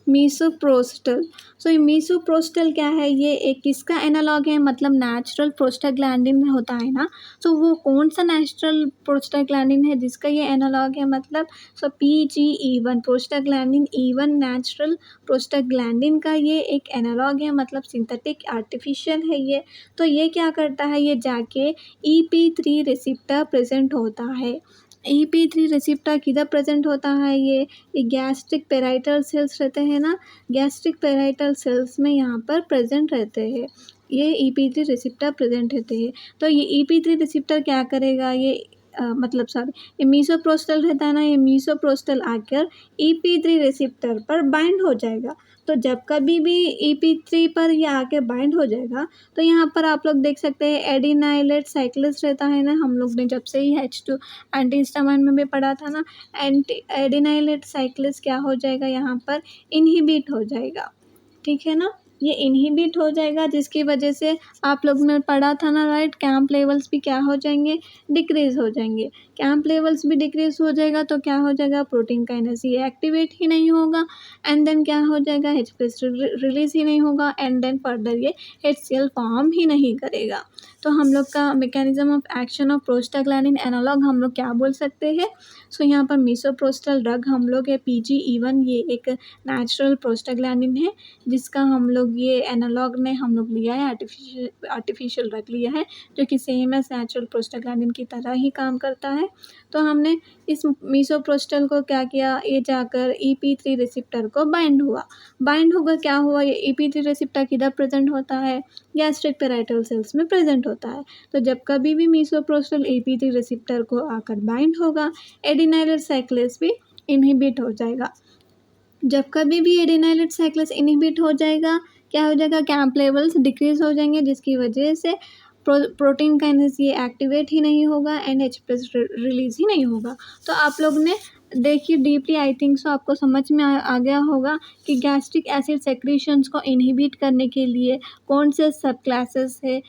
मीसोप्रोस्टल। सो ये मीसोप्रोस्टल क्या है, ये एक किसका एनालॉग है, मतलब नेचुरल प्रोस्टाग्लैंडिन होता है ना, तो वो कौन सा नेचुरल प्रोस्टाग्लैंडिन है जिसका ये एनालॉग है, मतलब सो PGE1 prostaglandin E1 natural prostaglandin का ये एक एनालॉग है, मतलब सिंथेटिक आर्टिफिशियल है ये। तो ये क्या करता है, ये जाके EP3 रिसेप्टर प्रेजेंट होता है। EP3 रिसेप्टर किधर प्रेजेंट होता है, ये गैस्ट्रिक पेराइटल सेल्स रहते हैं ना, गैस्ट्रिक पेराइटल सेल्स में यहाँ पर प्रेजेंट रहते हैं, ये EP3 रिसेप्टर प्रेजेंट रहते हैं। तो ये EP3 रिसेप्टर क्या करेगा, ये मतलब सॉरी, ये मीसोप्रोस्टल रहता है ना, ये मीसोप्रोस्टल आकर EP3 रिसेप्टर पर बाइंड हो जाएगा। तो जब कभी भी EP3 पर ये आके बाइंड हो जाएगा तो यहाँ पर आप लोग देख सकते हैं एडिनाइलेट साइक्लिस रहता है ना, हम लोग ने जब से ही H2 एंटीहिस्टामाइन में भी पढ़ा था ना, एंटी एडिनाइलेट साइक्लिस क्या हो जाएगा यहाँ पर इनहिबिट हो जाएगा, ठीक है ना, ये इनहिबिट हो जाएगा जिसकी वजह से आप लोग ने पढ़ा था ना राइट, कैंप लेवल्स भी क्या हो जाएंगे, डिक्रीज हो जाएंगे। कैंप लेवल्स भी डिक्रीज हो जाएगा तो क्या हो जाएगा, प्रोटीन काइनेस ये एक्टिवेट ही नहीं होगा एंड देन क्या हो जाएगा, H प्लस रिलीज ही नहीं होगा एंड देन फर्दर ये HCl फॉर्म ही नहीं करेगा। तो हम लोग का mechanism of action of prostaglandin analog हम लोग क्या बोल सकते हैं। सो यहाँ पर मीसोप्रोस्टल ड्रग हम लोग है PGE1, ये एक नेचुरल प्रोस्टाग्लैंडिन है जिसका हम लोग ये एनालॉग में हम लोग लिया है, आर्टिफिशियल ड्रग लिया है जो कि सेम एज नेचुरल प्रोस्टाग्लैंडिन की तरह ही काम करता है। तो हमने इस मीसोप्रोस्टल को क्या किया, ये जाकर EP3 रिसेप्टर को बाइंड होगा, क्या हुआ, ये EP3 रिसेप्टर किधर प्रेजेंट होता है, गैस्ट्रिक पेराइटल सेल्स में प्रेजेंट होता है। तो जब कभी भी मीसोप्रोस्टल EP3 रिसेप्टर को आकर बाइंड होगा एडिनाइलेट साइक्लेस भी इनहिबिट हो जाएगा। जब कभी भी एडिनाइलेट साइक्लेस इनहिबिट हो जाएगा क्या हो जाएगा, कैंप लेवल्स डिक्रीज हो जाएंगे जिसकी वजह से प्रोटीन काइनेस ये एक्टिवेट ही नहीं होगा एंड H प्लस रिलीज ही नहीं होगा। तो आप लोग ने देखिए डीपली, आई थिंक सो आपको समझ में आ गया होगा कि गैस्ट्रिक एसिड सेक्रीशंस को इनहिबिट करने के लिए कौन से सब क्लासेस है,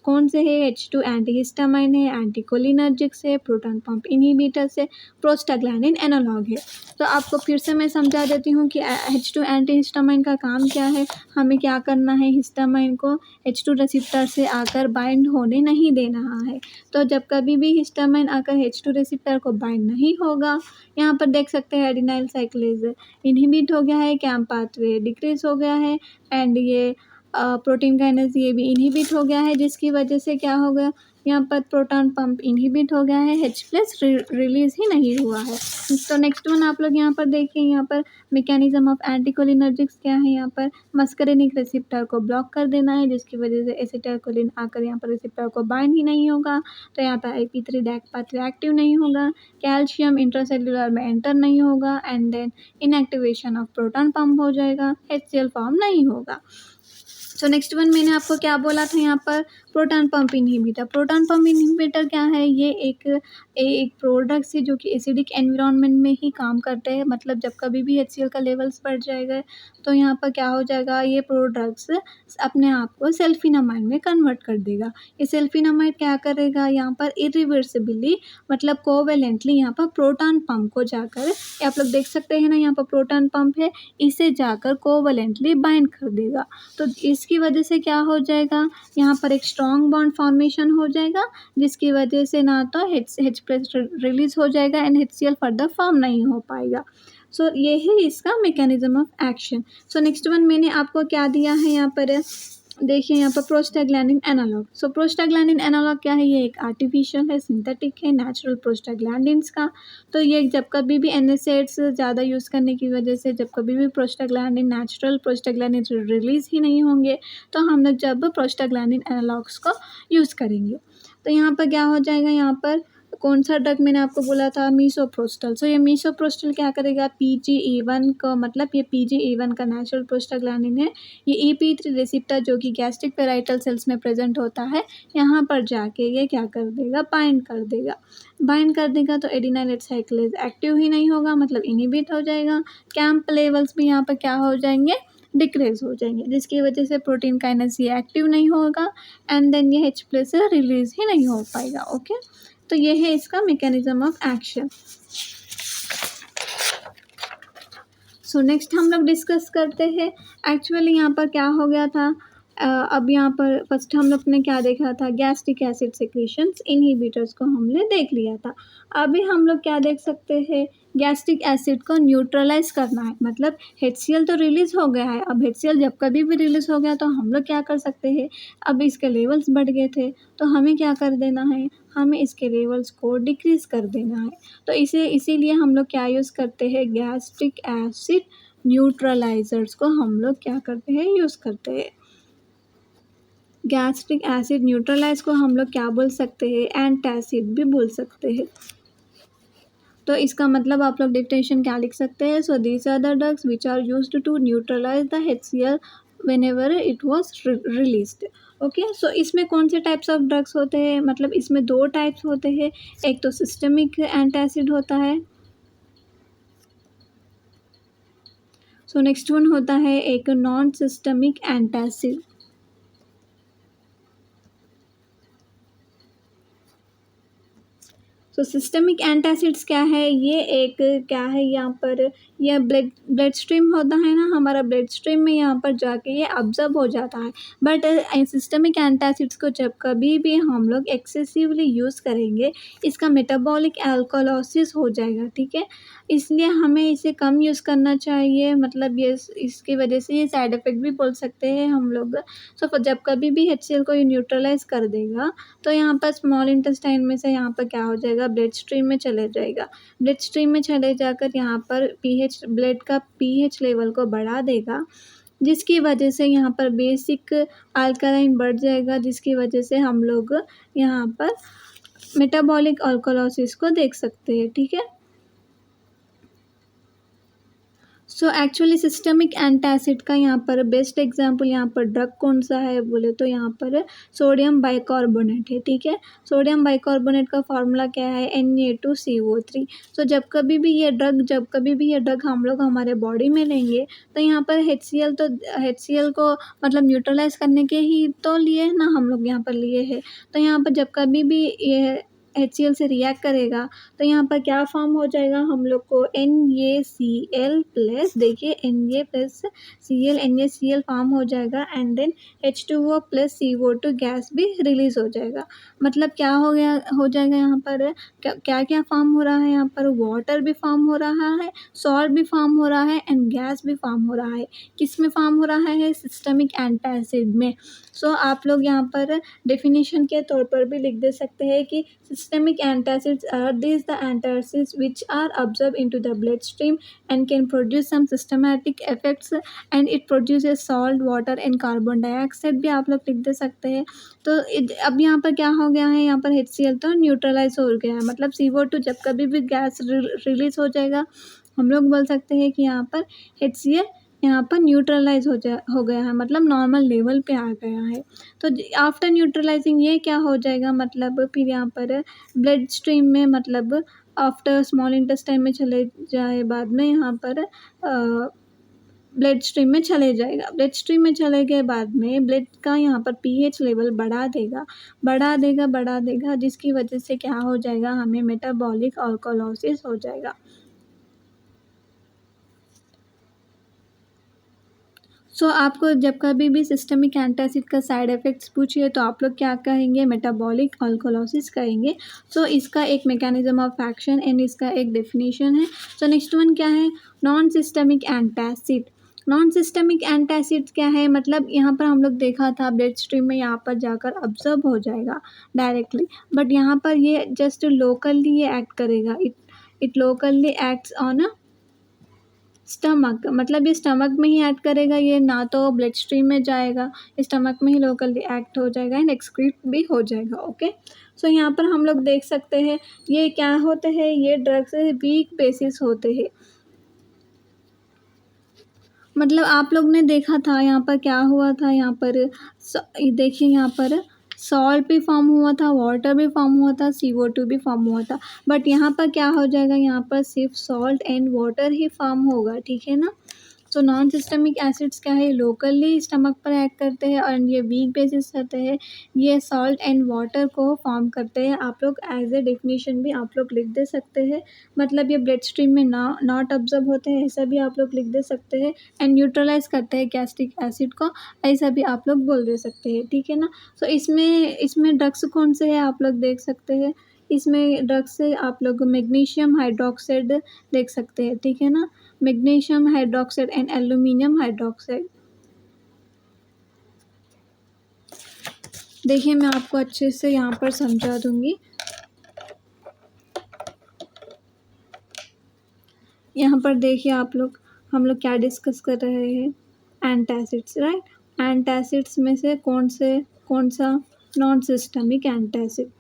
कौन से है, H2 एंटीहिस्टामाइन है, एंटीकोलिनर्जिक्स है, प्रोटॉन पंप इनहिबिटर्स है, प्रोस्टाग्लैंडिन एनालॉग है। तो आपको फिर से मैं समझा देती हूँ कि H2 एंटीहिस्टामाइन का काम क्या है, हमें क्या करना है, हिस्टामाइन को H2 रिसेप्टर से आकर बाइंड होने नहीं देना है। तो जब कभी भी हिस्टामाइन आकर H2 रिसेप्टर को बाइंड नहीं होगा, यहाँ पर देख सकते हैं एडिनाइल साइक्लेज इनहिबिट हो गया है, कैंप पाथवे डिक्रीज हो गया है एंड ये प्रोटीन काइनेस ये भी इनहिबिट हो गया है जिसकी वजह से क्या हो गया, यहाँ पर प्रोटॉन पंप इनहिबिट हो गया है, H प्लस रिलीज ही नहीं हुआ है। तो नेक्स्ट वन आप लोग यहाँ पर देखिए, यहाँ पर मैकेनिज्म ऑफ एंटीकोलिनर्जिक्स क्या है, यहाँ पर मस्करेनिक रिसेप्टर को ब्लॉक कर देना है जिसकी वजह से एसिटाइलकोलिन आकर यहाँ पर रिसेप्टर को बाइंड ही नहीं होगा, तो यहाँ पर IP3 डैक पाथवे एक्टिव नहीं होगा, कैल्शियम इंट्रासेल्युलर में एंटर नहीं होगा and then inactivation of proton pump हो जाएगा, HCl फॉर्म नहीं होगा। सो नेक्स्ट वन मैंने आपको क्या बोला था, यहाँ पर proton pump inhibitor. Proton pump inhibitor क्या है, ये एक प्रोडक्ट है जो कि एसिडिक एनवायरनमेंट में ही काम करते हैं, मतलब जब कभी भी HCl का लेवल्स बढ़ जाएगा तो यहाँ पर क्या हो जाएगा, ये प्रोडक्ट्स अपने आप को सल्फिनामाइड में कन्वर्ट कर देगा। ये सल्फिनामाइड क्या करेगा, यहाँ पर इरिवर्सिबली मतलब कोवेलेंटली यहाँ पर प्रोटॉन पंप को जाकर, आप लोग देख सकते हैं ना यहाँ पर प्रोटॉन पंप है, इसे जाकर कोवेलेंटली बाइंड कर देगा। तो इसकी वजह से क्या हो जाएगा, यहाँ पर एक स्ट्रॉन्ग बॉन्ड फॉर्मेशन हो जाएगा जिसकी वजह से ना तो H प्लस रिलीज हो जाएगा एंड HCl फर्दर फॉर्म नहीं हो पाएगा। सो ये है इसका mechanism of action. So next one मैंने आपको क्या दिया है, यहाँ पर देखिए यहाँ पर प्रोस्टाग्लैंडिन एनालॉग। सो प्रोस्टाग्लैंडिन एनालॉग क्या है, ये एक आर्टिफिशियल है, सिंथेटिक है नेचुरल प्रोस्टाग्लैंडिन्स का। तो ये जब कभी भी NSAIDs ज़्यादा यूज़ करने की वजह से जब कभी भी प्रोस्टाग्लैंडिन नेचुरल प्रोस्टाग्लैंडिन रिलीज़ ही नहीं होंगे तो हम लोग जब प्रोस्टाग्लैंडिन एनालॉग्स को यूज़ करेंगे तो यहाँ पर क्या हो जाएगा, यहाँ पर कौन सा ड्रग मैंने आपको बोला था, मीसोप्रोस्टल। सो ये मीसोप्रोस्टल क्या करेगा, PGE1 का मतलब ये PGE1 का नेचुरल प्रोस्टाग्लैंडिन है, ये EP3 रिसेप्टर जो कि गैस्ट्रिक पेराइटल सेल्स में प्रेजेंट होता है, यहाँ पर जाके ये क्या कर देगा, बाइंड कर देगा तो एडिनाइलेट साइक्लेज एक्टिव ही नहीं होगा, मतलब इनहिबिट हो जाएगा, कैंप लेवल्स भी यहाँ पर क्या हो जाएंगे, डिक्रीज हो जाएंगे जिसकी वजह से प्रोटीन काइनेस ये एक्टिव नहीं होगा एंड देन ये H प्लस रिलीज ही नहीं हो पाएगा। ओके, तो ये है इसका mechanism of action. So next हम लोग डिस्कस करते हैं एक्चुअली यहाँ पर क्या हो गया था। अब यहाँ पर फर्स्ट हम लोग ने क्या देखा था, गैस्ट्रिक एसिड सेक्रीशंस इनहिबिटर्स को हमने देख लिया था। अभी हम लोग क्या देख सकते हैं, गैस्ट्रिक एसिड को न्यूट्रलाइज करना है, मतलब HCl तो रिलीज हो गया है, अब HCl जब कभी भी रिलीज हो गया तो हम लोग क्या कर सकते हैं, अब इसके लेवल्स बढ़ गए थे तो हमें क्या कर देना है, हमें इसके लेवल्स को डिक्रीज कर देना है। तो इसीलिए हम लोग क्या यूज़ करते हैं, गैस्ट्रिक एसिड न्यूट्रलाइजर्स को हम लोग क्या करते हैं, यूज़ करते हैं। गैस्ट्रिक एसिड न्यूट्रलाइज को हम लोग क्या बोल सकते हैं, एंटासिड भी बोल सकते हैं। तो इसका मतलब आप लोग डिफिनेशन क्या लिख सकते हैं? So these are the drugs which are used to neutralise the HCl whenever it was released. Okay, so इसमें कौन से टाइप्स ऑफ ड्रग्स होते हैं? मतलब इसमें 2 टाइप्स होते हैं, एक तो सिस्टमिक एंटासिड होता है, सो नेक्स्ट वन होता है एक नॉन सिस्टमिक एंटासिड। तो सिस्टमिक एंटासिड्स क्या है? ये एक क्या है यहाँ पर, यह ब्लड स्ट्रीम होता है ना, हमारा ब्लड स्ट्रीम में यहाँ पर जाके ये ऑब्जर्व हो जाता है। बट सिस्टमिक एंटासिड्स को जब कभी भी हम लोग एक्सेसिवली यूज़ करेंगे, इसका मेटाबॉलिक अल्कोलोसिस हो जाएगा, ठीक है। इसलिए हमें इसे कम यूज़ करना चाहिए, मतलब ये इसकी वजह से ये साइड इफ़ेक्ट भी बोल सकते हैं हम लोग। सो जब कभी भी HCl को ये न्यूट्रलाइज कर देगा, तो यहाँ पर स्मॉल इंटेस्टाइन में से यहाँ पर क्या हो जाएगा, ब्लड स्ट्रीम में चले जाएगा। ब्लड स्ट्रीम में चले जाकर यहाँ पर ब्लड का pH लेवल को बढ़ा देगा, जिसकी वजह से यहाँ पर बेसिक अल्कलाइन बढ़ जाएगा, जिसकी वजह से हम लोग यहाँ पर मेटाबॉलिक अल्कोलोसिस को देख सकते हैं, ठीक है। सो एक्चुअली सिस्टमिक एंटासिड का यहाँ पर बेस्ट एग्जांपल यहाँ पर ड्रग कौन सा है बोले तो यहाँ पर सोडियम बाइकार्बोनेट है, ठीक है। सोडियम बाइकार्बोनेट का फार्मूला क्या है? Na2CO3। सो जब कभी भी ये ड्रग हम लोग हमारे बॉडी में लेंगे, तो यहाँ पर HCl को मतलब न्यूट्रलाइज करने के ही तो लिए ना हम लोग यहाँ पर लिए हैं। तो यहाँ पर जब कभी भी ये HCl से रिएक्ट करेगा, तो यहाँ पर क्या फॉर्म हो जाएगा हम लोग को? NaCl प्लस, देखिए Na plus Cl, NaCl form हो जाएगा and then H2O plus CO2 gas भी रिलीज हो जाएगा। मतलब क्या हो जाएगा यहाँ पर, क्या क्या फॉर्म हो रहा है यहाँ पर? वाटर भी फॉर्म हो रहा है, सॉल्ट भी फॉर्म हो रहा है एंड गैस भी फॉर्म हो रहा है। किस में फॉर्म हो रहा है? सिस्टमिक एंटासिड में। सो आप लोग यहाँ पर डेफिनेशन के तौर पर भी लिख दे सकते हैं कि systemic antacids are these the antacids which are absorbed into the bloodstream and can produce some systematic effects, and it produces salt, water and carbon dioxide भी आप लोग लिख दे सकते हैं। तो अब यहाँ पर क्या हो गया है, यहाँ पर HCl तो न्यूट्रलाइज हो गया है, मतलब CO2 जब कभी भी गैस रिलीज हो जाएगा, हम लोग बोल सकते हैं कि यहाँ पर HCl यहाँ पर न्यूट्रलाइज हो गया है, मतलब नॉर्मल लेवल पे आ गया है। तो आफ्टर न्यूट्रलाइजिंग ये क्या हो जाएगा, मतलब फिर यहाँ पर ब्लड स्ट्रीम में, मतलब आफ्टर स्मॉल इंटेस्टाइन में चले जाए बाद में यहाँ पर ब्लड स्ट्रीम में चले जाएगा। ब्लड स्ट्रीम में चले गए बाद में ब्लड का यहाँ पर pH लेवल बढ़ा देगा, जिसकी वजह से क्या हो जाएगा, हमें मेटाबॉलिक अल्कोलोसिस हो जाएगा। सो आपको जब कभी भी सिस्टमिक एंटासिड का साइड इफ़ेक्ट्स पूछिए तो आप लोग क्या कहेंगे? मेटाबॉलिक अल्कोलोसिस कहेंगे। सो इसका एक मैकेनिज्म ऑफ एक्शन एंड इसका एक डेफिनेशन है। सो नेक्स्ट वन क्या है? Non systemic antacid. Non systemic antacid क्या है? मतलब यहाँ पर हम लोग देखा था ब्लड स्ट्रीम में यहाँ पर जाकर ऑब्जर्व हो जाएगा डायरेक्टली, बट यहाँ पर ये जस्ट लोकली ये एक्ट करेगा। It locally acts on stomach, मतलब ये स्टमक में ही एक्ट करेगा, ये ना तो ब्लड स्ट्रीम में जाएगा, स्टमक में ही लोकली एक्ट हो जाएगा एंड एक्सक्रीट भी हो जाएगा। ओके, सो यहाँ पर हम लोग देख सकते हैं ये क्या होते हैं, ये ड्रग्स वीक बेसिस होते हैं। मतलब आप लोग ने देखा था यहाँ पर क्या हुआ था, यहाँ पर देखिए यहाँ पर सॉल्ट भी फॉर्म हुआ था, वाटर भी फॉर्म हुआ था, CO2 भी फॉर्म हुआ था, बट यहाँ पर क्या हो जाएगा, यहाँ पर सिर्फ salt and water he form होगा, ठीक है ना। सो नॉन सिस्टमिक एसिड्स क्या है, लोकली स्टमक पर एक्ट करते हैं और ये वीक बेसिस रहते हैं, ये सॉल्ट एंड वाटर को फॉर्म करते हैं। आप लोग एज ए डेफिनेशन भी आप लोग लिख दे सकते हैं, मतलब ये ब्लड स्ट्रीम में नॉट ऑब्जर्व होते हैं, ऐसा भी आप लोग लिख दे सकते हैं, एंड न्यूट्रलाइज करते हैं गैस्ट्रिक एसिड को, ऐसा भी आप लोग बोल दे सकते हैं, ठीक है ना। सो इसमें ड्रग्स कौन से है आप लोग देख सकते हैं, इसमें ड्रग्स से आप लोग मैग्नीशियम हाइड्रोक्साइड देख सकते हैं, ठीक है ना, magnesium hydroxide and aluminium hydroxide. देखिए मैं आपको अच्छे से यहाँ पर समझा दूंगी। यहाँ पर देखिए आप लोग, हम लोग क्या डिस्कस कर रहे हैं, एंटासिड्स, राइट। एंटासिड्स में से कौन सा non systemic antacid.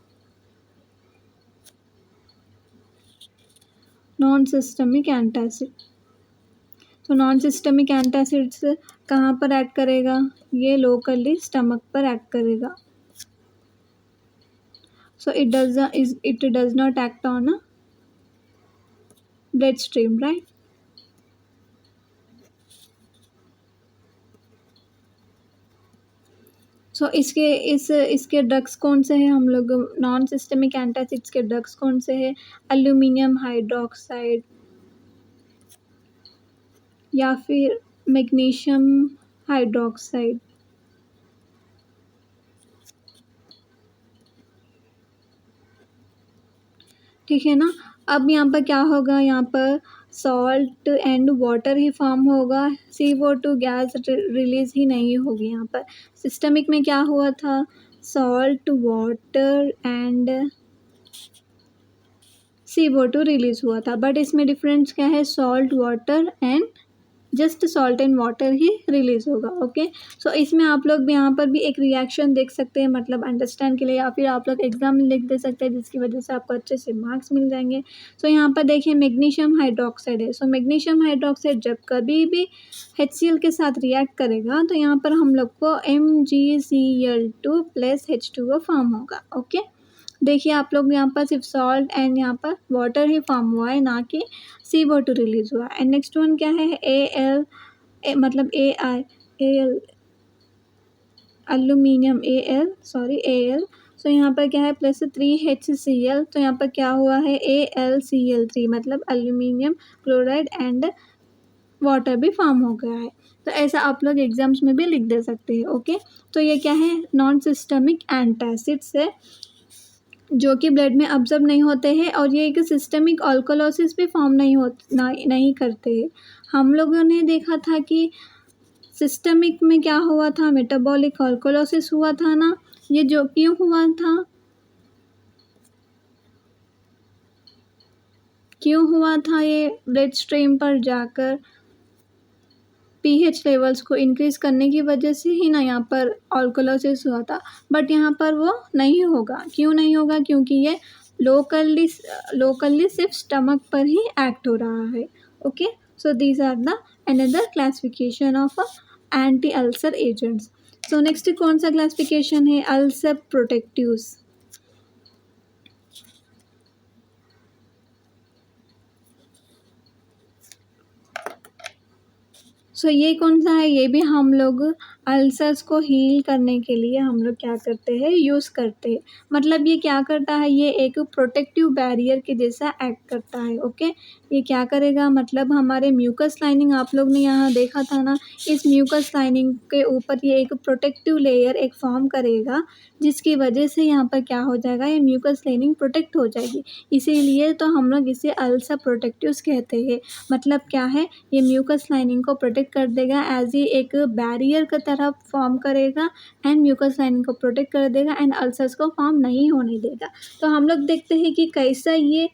Non systemic antacid. तो नॉन सिस्टमिक एंटासिड्स कहाँ पर एक्ट करेगा, ये लोकली स्टमक पर एक्ट करेगा। So it does not act on a blood stream, right. So इसके ड्रग्स कौन से हैं, हम लोग नॉन सिस्टमिक एंटासिड्स के ड्रग्स कौन से हैं, एल्यूमिनियम हाइड्रोक्साइड या फिर मैग्नीशियम हाइड्रोक्साइड। ठीक है ना। अब यहाँ पर क्या होगा, यहाँ पर salt and water he form होगा, CO2 गैस रिलीज ही नहीं होगी। यहाँ पर सिस्टमिक में क्या हुआ था, salt water and CO2 release हुआ था, बट इसमें डिफरेंस क्या है, salt water and just salt and water he release होगा। ओके, सो इसमें आप लोग भी यहाँ पर भी एक रिएक्शन देख सकते हैं, मतलब अंडरस्टैंड के लिए, या फिर आप लोग एग्जाम में लिख दे सकते हैं, जिसकी वजह से आपको अच्छे से मार्क्स मिल जाएंगे। सो यहाँ पर देखिए मैग्नीशियम हाइड्रोक्साइड है। सो मैग्नीशियम हाइड्रोक्साइड जब कभी भी HCl के साथ रिएक्ट करेगा तो यहाँ पर हम लोग को MgCl2 + H2O फॉर्म होगा। ओके, देखिए आप लोग यहाँ पर सिर्फ सॉल्ट एंड यहाँ पर वाटर ही फॉर्म हुआ है, ना कि CO2 रिलीज हुआ है। एंड नेक्स्ट वन क्या है, मतलब AI Al एल्यूमिनियम Al। सो यहाँ पर क्या है +3HCl, तो यहाँ पर क्या हुआ है AlCl3, मतलब एल्यूमिनियम क्लोराइड एंड वाटर भी फॉर्म हो गया है। तो ऐसा आप लोग एग्जाम्स में भी लिख दे सकते हैं। ओके, तो ये क्या है, नॉन सिस्टमिक एंटासिड्स है जो कि ब्लड में ऑब्जर्व नहीं होते हैं, और ये एक सिस्टमिक अल्कोलोसिस भी फॉर्म नहीं करते हैं। हम लोगों ने देखा था कि सिस्टमिक में क्या हुआ था, मेटाबॉलिक अल्कोलोसिस हुआ था ना, ये जो क्यों हुआ था, ये ब्लड स्ट्रीम पर जाकर pH लेवल्स को इंक्रीज करने की वजह से ही ना यहाँ पर अल्कोलोसिस हुआ था, बट यहाँ पर वो नहीं होगा। क्यों नहीं होगा, क्योंकि ये लोकली सिर्फ स्टमक पर ही एक्ट हो रहा है। Okay, so these are the another classification of anti ulcer agents. So next कौन सा क्लासिफिकेशन है, अल्सर प्रोटेक्टिव्स। सो ये कौन सा है, ये भी हम लोग अल्सर्स को हील करने के लिए हम लोग क्या करते हैं, यूज़ करते हैं। मतलब ये क्या करता है, ये एक प्रोटेक्टिव बैरियर के जैसा एक्ट करता है। ओके, ये क्या करेगा, मतलब हमारे म्यूकस लाइनिंग आप लोग ने यहाँ देखा था ना, इस म्यूकस लाइनिंग के ऊपर ये एक प्रोटेक्टिव लेयर एक फॉर्म करेगा, जिसकी वजह से यहाँ पर क्या हो जाएगा, ये म्यूकस लाइनिंग प्रोटेक्ट हो जाएगी। इसीलिए तो हम लोग इसे अल्सर प्रोटेक्टिव्स कहते हैं। मतलब क्या है, ये म्यूकस लाइनिंग को प्रोटेक्ट कर देगा, एज ये एक बैरियर की तरह फॉर्म करेगा, एंड म्यूकस लाइनिंग को प्रोटेक्ट कर देगा, एंड अल्सर्स को फॉर्म नहीं होने देगा। तो हम लोग देखते हैं कि कैसा ये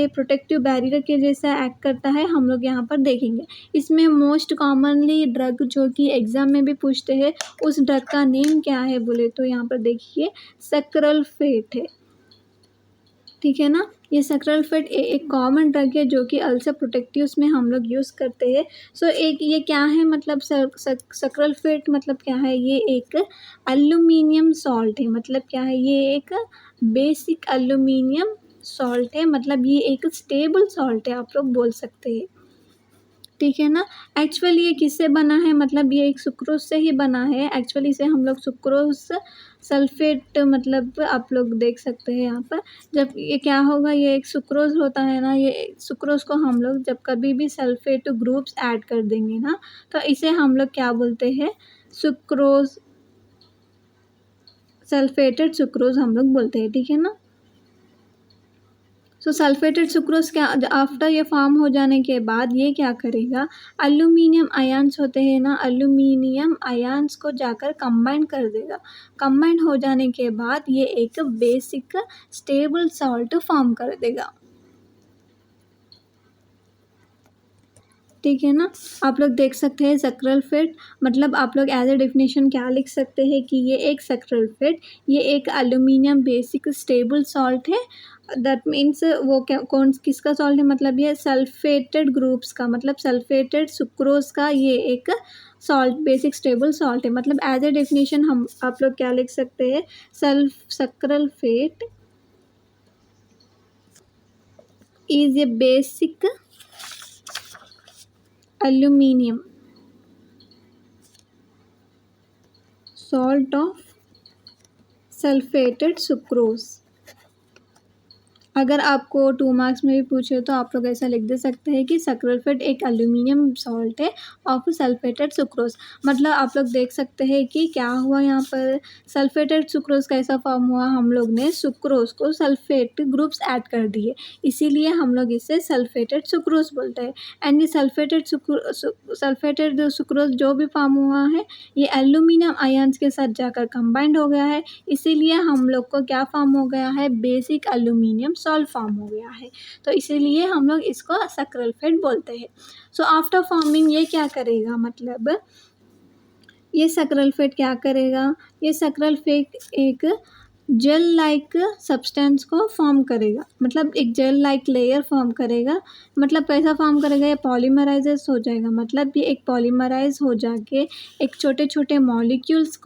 प्रोटेक्टिव बैरियर के जैसा एक्ट करता है, हम लोग यहाँ पर देखेंगे। इसमें मोस्ट कॉमनली ड्रग जो कि एग्जाम में भी पूछते हैं, उस ड्रग का नेम क्या है बोले तो यहाँ पर देखिए सक्राल्फेट है। ठीक है ना, ये सक्राल्फेट एक कॉमन ड्रग है जो कि अल्सर प्रोटेक्टिव्स में हम लोग यूज़ करते हैं। सो एक ये क्या है, मतलब सक्राल्फेट मतलब क्या है, ये एक एल्यूमिनियम सॉल्ट है। मतलब क्या है, ये एक बेसिक एल्यूमिनियम सॉल्ट है, मतलब ये एक स्टेबल सॉल्ट है, आप लोग बोल सकते हैं। ठीक है ना, एक्चुअली ये किससे बना है, मतलब ये एक सुक्रोज से ही बना है। एक्चुअली इसे हम लोग सुक्रोज सल्फेट, मतलब आप लोग देख सकते हैं यहाँ पर, जब ये क्या होगा, ये एक सुक्रोज होता है ना, ये सुक्रोज को हम लोग जब कभी भी सल्फेट ग्रुप्स ऐड कर देंगे ना, तो इसे हम लोग क्या बोलते हैं, सुक्रोज, सल्फेटेड सुक्रोज हम लोग बोलते हैं। ठीक है ना, सो सल्फेटेड सुक्रोज क्या, आफ्टर ये फॉर्म हो जाने के बाद ये क्या करेगा, एल्यूमिनियम आयन्स होते हैं ना, एल्यूमिनियम आयन्स को जाकर कंबाइन कर देगा। कंबाइन हो जाने के बाद ये एक बेसिक स्टेबल सॉल्ट फॉर्म कर देगा। ठीक है ना। आप लोग देख सकते हैं सक्रल फेट, मतलब आप लोग एज ए डेफिनेशन क्या लिख सकते हैं कि ये एक सक्रल फेट, ये एक एल्यूमिनियम बेसिक स्टेबल सॉल्ट है। दैट मीन्स वो क्या कौन किसका सॉल्ट है, मतलब ये सल्फेटेड ग्रुप्स का, मतलब सल्फेटेड सुक्रोज का ये एक सॉल्ट बेसिक स्टेबल सॉल्ट है। मतलब एज ए डेफिनेशन हम आप लोग क्या लिख सकते हैं, sucralfate is a basic aluminum salt of sulfated sucrose। अगर आपको 2 मार्क्स में भी पूछे तो आप लोग ऐसा लिख दे सकते हैं कि सक्रलफेट एक एल्यूमिनियम सॉल्ट है ऑफ सल्फेटेड सुक्रोज। मतलब आप लोग देख सकते हैं कि क्या हुआ यहाँ पर, सल्फेटेड सुक्रोज कैसा फॉर्म हुआ, हम लोग ने सुक्रोज को सल्फेट ग्रुप्स ऐड कर दिए, इसीलिए हम लोग इसे सल्फेटेड सुक्रोज बोलते हैं। एंड ये सल्फेटेड सुक्रोज जो भी फॉर्म हुआ है ये एल्यूमिनियम आयन्स के साथ जाकर कंबाइंड हो गया है, इसीलिए हम लोग को क्या फॉर्म हो गया है, बेसिक एल्यूमिनियम सॉल्ट फॉर्म हो गया है। तो इसीलिए हम लोग इसको सक्रल फेट बोलते हैं। सो आफ्टर फॉर्मिंग ये क्या करेगा, मतलब ये सक्रल फेट क्या करेगा, ये सक्रल फेट एक जेल लाइक सब्सटेंस को फॉर्म करेगा, मतलब एक जेल लाइक लेयर फॉर्म करेगा। मतलब कैसा फॉर्म करेगा, ये पॉलीमराइजेस हो जाएगा, मतलब ये एक पॉलीमराइज हो जाके एक छोटे छोटे मॉलिक्यूल्स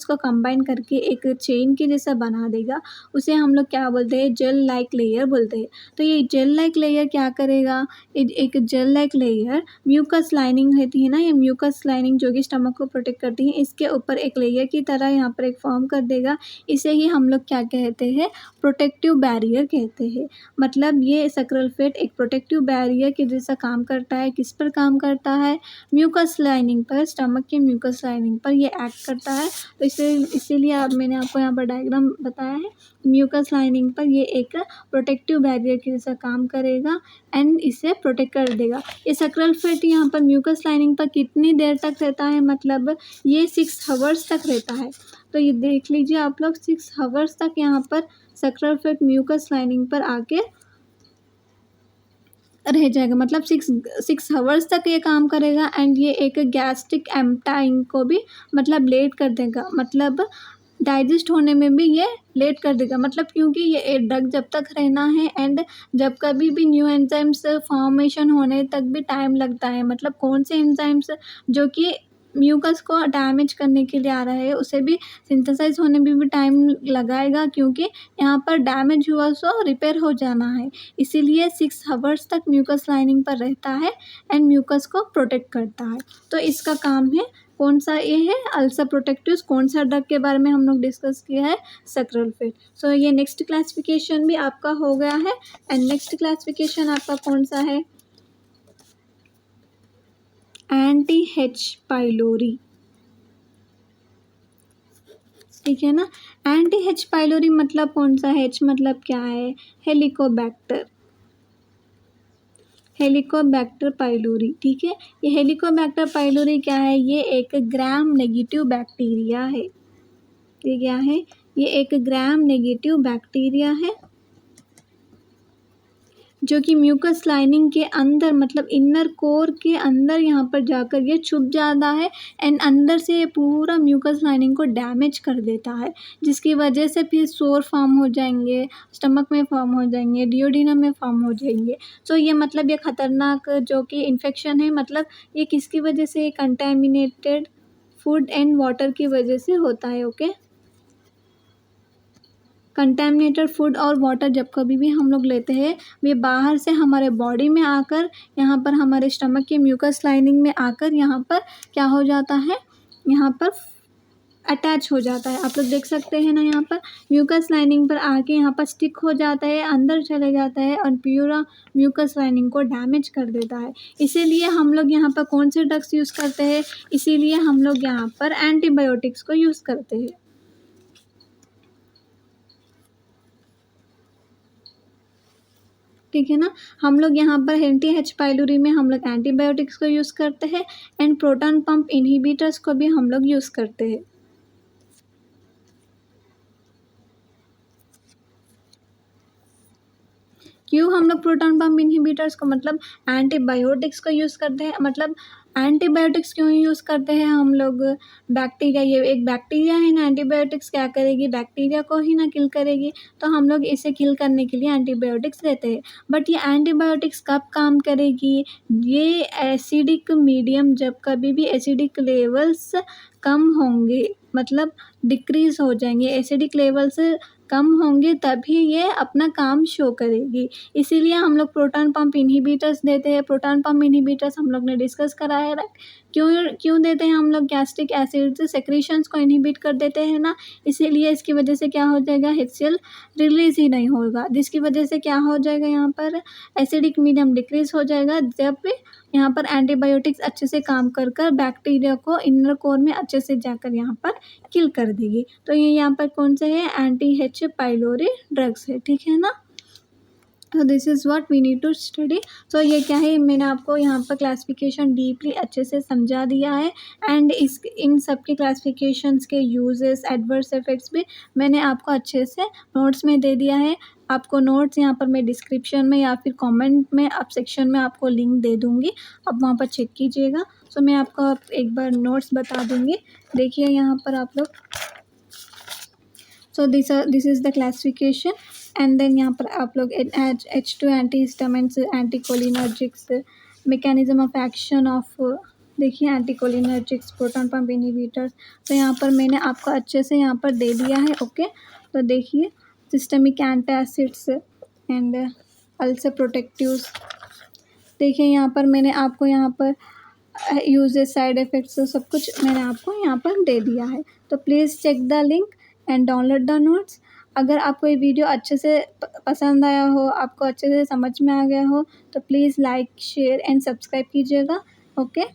को कंबाइन करके एक चेन के जैसा बना देगा। उसे हम लोग क्या बोलते हैं, जेल लाइक लेयर बोलते हैं। तो ये जेल लाइक लेयर क्या करेगा, एक gel like layer mucus lining रहती है ना, ये म्यूकस लाइनिंग जो कि स्टमक को प्रोटेक्ट करती है, इसके ऊपर एक लेयर की तरह यहाँ पर एक फॉर्म कर देगा। इसे ही हम लोग क्या कहते हैं, प्रोटेक्टिव बैरियर कहते हैं। मतलब ये सक्रल फेट एक प्रोटेक्टिव बैरियर के जैसा काम करता है। किस पर काम करता है, म्यूकस लाइनिंग पर, स्टमक के म्यूकस लाइनिंग पर ये एक्ट करता है। तो इसीलिए अब मैंने आपको यहाँ पर डायग्राम बताया है, म्यूकस लाइनिंग पर ये एक प्रोटेक्टिव बैरियर के जैसा काम करेगा एंड इसे प्रोटेक्ट कर देगा। ये सक्रल फेट यहाँ पर म्यूकस लाइनिंग पर कितनी देर तक रहता है, मतलब ये 6 आवर्स तक रहता है। तो ये देख लीजिए आप लोग, 6 आवर्स तक यहाँ पर सक्रल फेट म्यूकस लाइनिंग पर आके रह जाएगा, मतलब 6 आवर्स तक ये काम करेगा। एंड ये एक गैस्ट्रिक एम्पटाइम को भी मतलब लेट कर देगा, मतलब डाइजेस्ट होने में भी ये लेट कर देगा। मतलब क्योंकि ये ड्रग जब तक रहना है एंड जब कभी भी न्यू एंजाइम्स फॉर्मेशन होने तक भी टाइम लगता है। मतलब कौन से एंजाइम्स जो कि म्यूकस को डैमेज करने के लिए आ रहा है उसे भी सिंथेसाइज होने में भी टाइम लगाएगा, क्योंकि यहाँ पर डैमेज हुआ सो रिपेयर हो जाना है। इसीलिए 6 आवर्स तक म्यूकस लाइनिंग पर रहता है एंड म्यूकस को प्रोटेक्ट करता है। तो इसका काम है, कौन सा ये है, अल्सर प्रोटेक्टिव्स। कौन सा ड्रग के बारे में हम लोग डिस्कस किया है, सक्रल फेट। सो ये नेक्स्ट क्लासिफिकेशन भी आपका हो गया है। एंड नेक्स्ट क्लासिफिकेशन आपका कौन सा है, एंटी एच पाइलोरी। ठीक है ना। एंटी एच पाइलोरी मतलब कौन सा, एच मतलब क्या है, हेलिकोबैक्टर, हेलिकोबैक्टर पाइलोरी। ठीक है, ये हेलिकोबैक्टर पाइलोरी क्या है, ये एक ग्राम नेगेटिव बैक्टीरिया है। ये क्या है, ये एक ग्राम नेगेटिव बैक्टीरिया है जो कि म्यूकस लाइनिंग के अंदर, मतलब इनर कोर के अंदर यहाँ पर जाकर ये छुप जाता है एंड अंदर से ये पूरा म्यूकस लाइनिंग को डैमेज कर देता है, जिसकी वजह से फिर सोर फॉर्म हो जाएंगे, स्टमक में फॉर्म हो जाएंगे, डिओडिनम में फॉर्म हो जाएंगे। सो ये मतलब ये खतरनाक जो कि इन्फेक्शन है, मतलब ये किसकी वजह से, कंटेमिनेटेड फूड एंड वाटर की वजह से होता है। ओके, कंटेमिनेटेड फूड और वाटर जब कभी भी हम लोग लेते हैं, वे बाहर से हमारे बॉडी में आकर यहाँ पर हमारे स्टमक के म्यूकस लाइनिंग में आकर यहाँ पर क्या हो जाता है, यहाँ पर अटैच हो जाता है। आप लोग देख सकते हैं ना, यहाँ पर म्यूकस लाइनिंग पर आके यहाँ पर स्टिक हो जाता है, अंदर चले जाता है और पूरा म्यूकस लाइनिंग को डैमेज कर देता है। इसीलिए हम लोग यहाँ पर कौन से ड्रग्स यूज़ करते हैं, इसीलिए हम लोग यहाँ पर एंटीबायोटिक्स को यूज़ करते हैं। ठीक है ना, हम लोग यहाँ पर एंटी एच पाइलोरी में हम लोग एंटीबायोटिक्स को यूज़ करते हैं एंड प्रोटॉन पंप इनहिबिटर्स को भी हम लोग यूज़ करते हैं। क्यों हम लोग प्रोटॉन पंप इनहिबिटर्स को मतलब एंटीबायोटिक्स को यूज़ करते हैं, मतलब एंटीबायोटिक्स क्यों यूज़ करते हैं हम लोग? बैक्टीरिया, ये एक बैक्टीरिया है ना, एंटीबायोटिक्स क्या करेगी, बैक्टीरिया को ही ना किल करेगी, तो हम लोग इसे किल करने के लिए एंटीबायोटिक्स देते हैं। बट ये एंटीबायोटिक्स कब काम करेगी? ये एसिडिक मीडियम, जब कभी भी एसिडिक लेवल्स कम होंगे, मतलब डिक्रीज़ हो जाएंगे, एसिडिक लेवल्स कम होंगे, तभी ये अपना काम शो करेगी। इसीलिए हम लोग प्रोटॉन पंप इनहिबिटर्स देते हैं। प्रोटॉन पंप इनहिबिटर्स हम लोग ने डिस्कस कराया है। क्यों क्यों देते हैं हम लोग? गैस्ट्रिक एसिड सेक्रीशंस को इनहिबिट कर देते हैं ना, इसीलिए इसकी वजह से क्या हो जाएगा, HCl रिलीज ही नहीं होगा, जिसकी वजह से क्या हो जाएगा, यहाँ पर एसिडिक मीडियम डिक्रीज हो जाएगा, जब यहाँ पर एंटीबायोटिक्स अच्छे से काम कर कर बैक्टीरिया को इनर कोर में अच्छे से जाकर यहाँ पर किल कर देगी। तो ये यहाँ पर कौन से है, एंटी H पाइलोरी ड्रग्स है, ठीक है ना। तो this is what we need to study. So ये क्या है, मैंने आपको यहाँ पर क्लासिफिकेशन डीपली अच्छे से समझा दिया है, एंड इन सब के क्लासिफिकेशंस के यूजेस, एडवर्स इफेक्ट्स भी मैंने आपको अच्छे से नोट्स में दे दिया है। आपको नोट्स यहाँ पर मैं डिस्क्रिप्शन में या फिर कमेंट में आप सेक्शन में आपको लिंक दे दूँगी, आप वहाँ पर चेक कीजिएगा। सो मैं आपको एक बार नोट्स बता दूँगी, देखिए यहाँ पर आप लोग। So this is the classification, and then यहाँ पर आप लोग H2 antihistamines, anticholinergics, mechanism of action of, देखिए एंटीकोलिनर्जिक्स, प्रोटॉन पंप इनहिबिटर्स। तो यहाँ पर मैंने आपको अच्छे से यहाँ पर दे दिया है, ओके। तो देखिए systemic antacids and ulcer protectives, देखिए यहाँ पर मैंने आपको यहाँ पर यूजेस, साइड इफ़ेक्ट्स, सब कुछ मैंने आपको यहाँ पर दे दिया है। तो please check the link and download the notes. अगर आपको ये वीडियो अच्छे से पसंद आया हो, आपको अच्छे से समझ में आ गया हो, तो please like, share and subscribe कीजिएगा, ओके।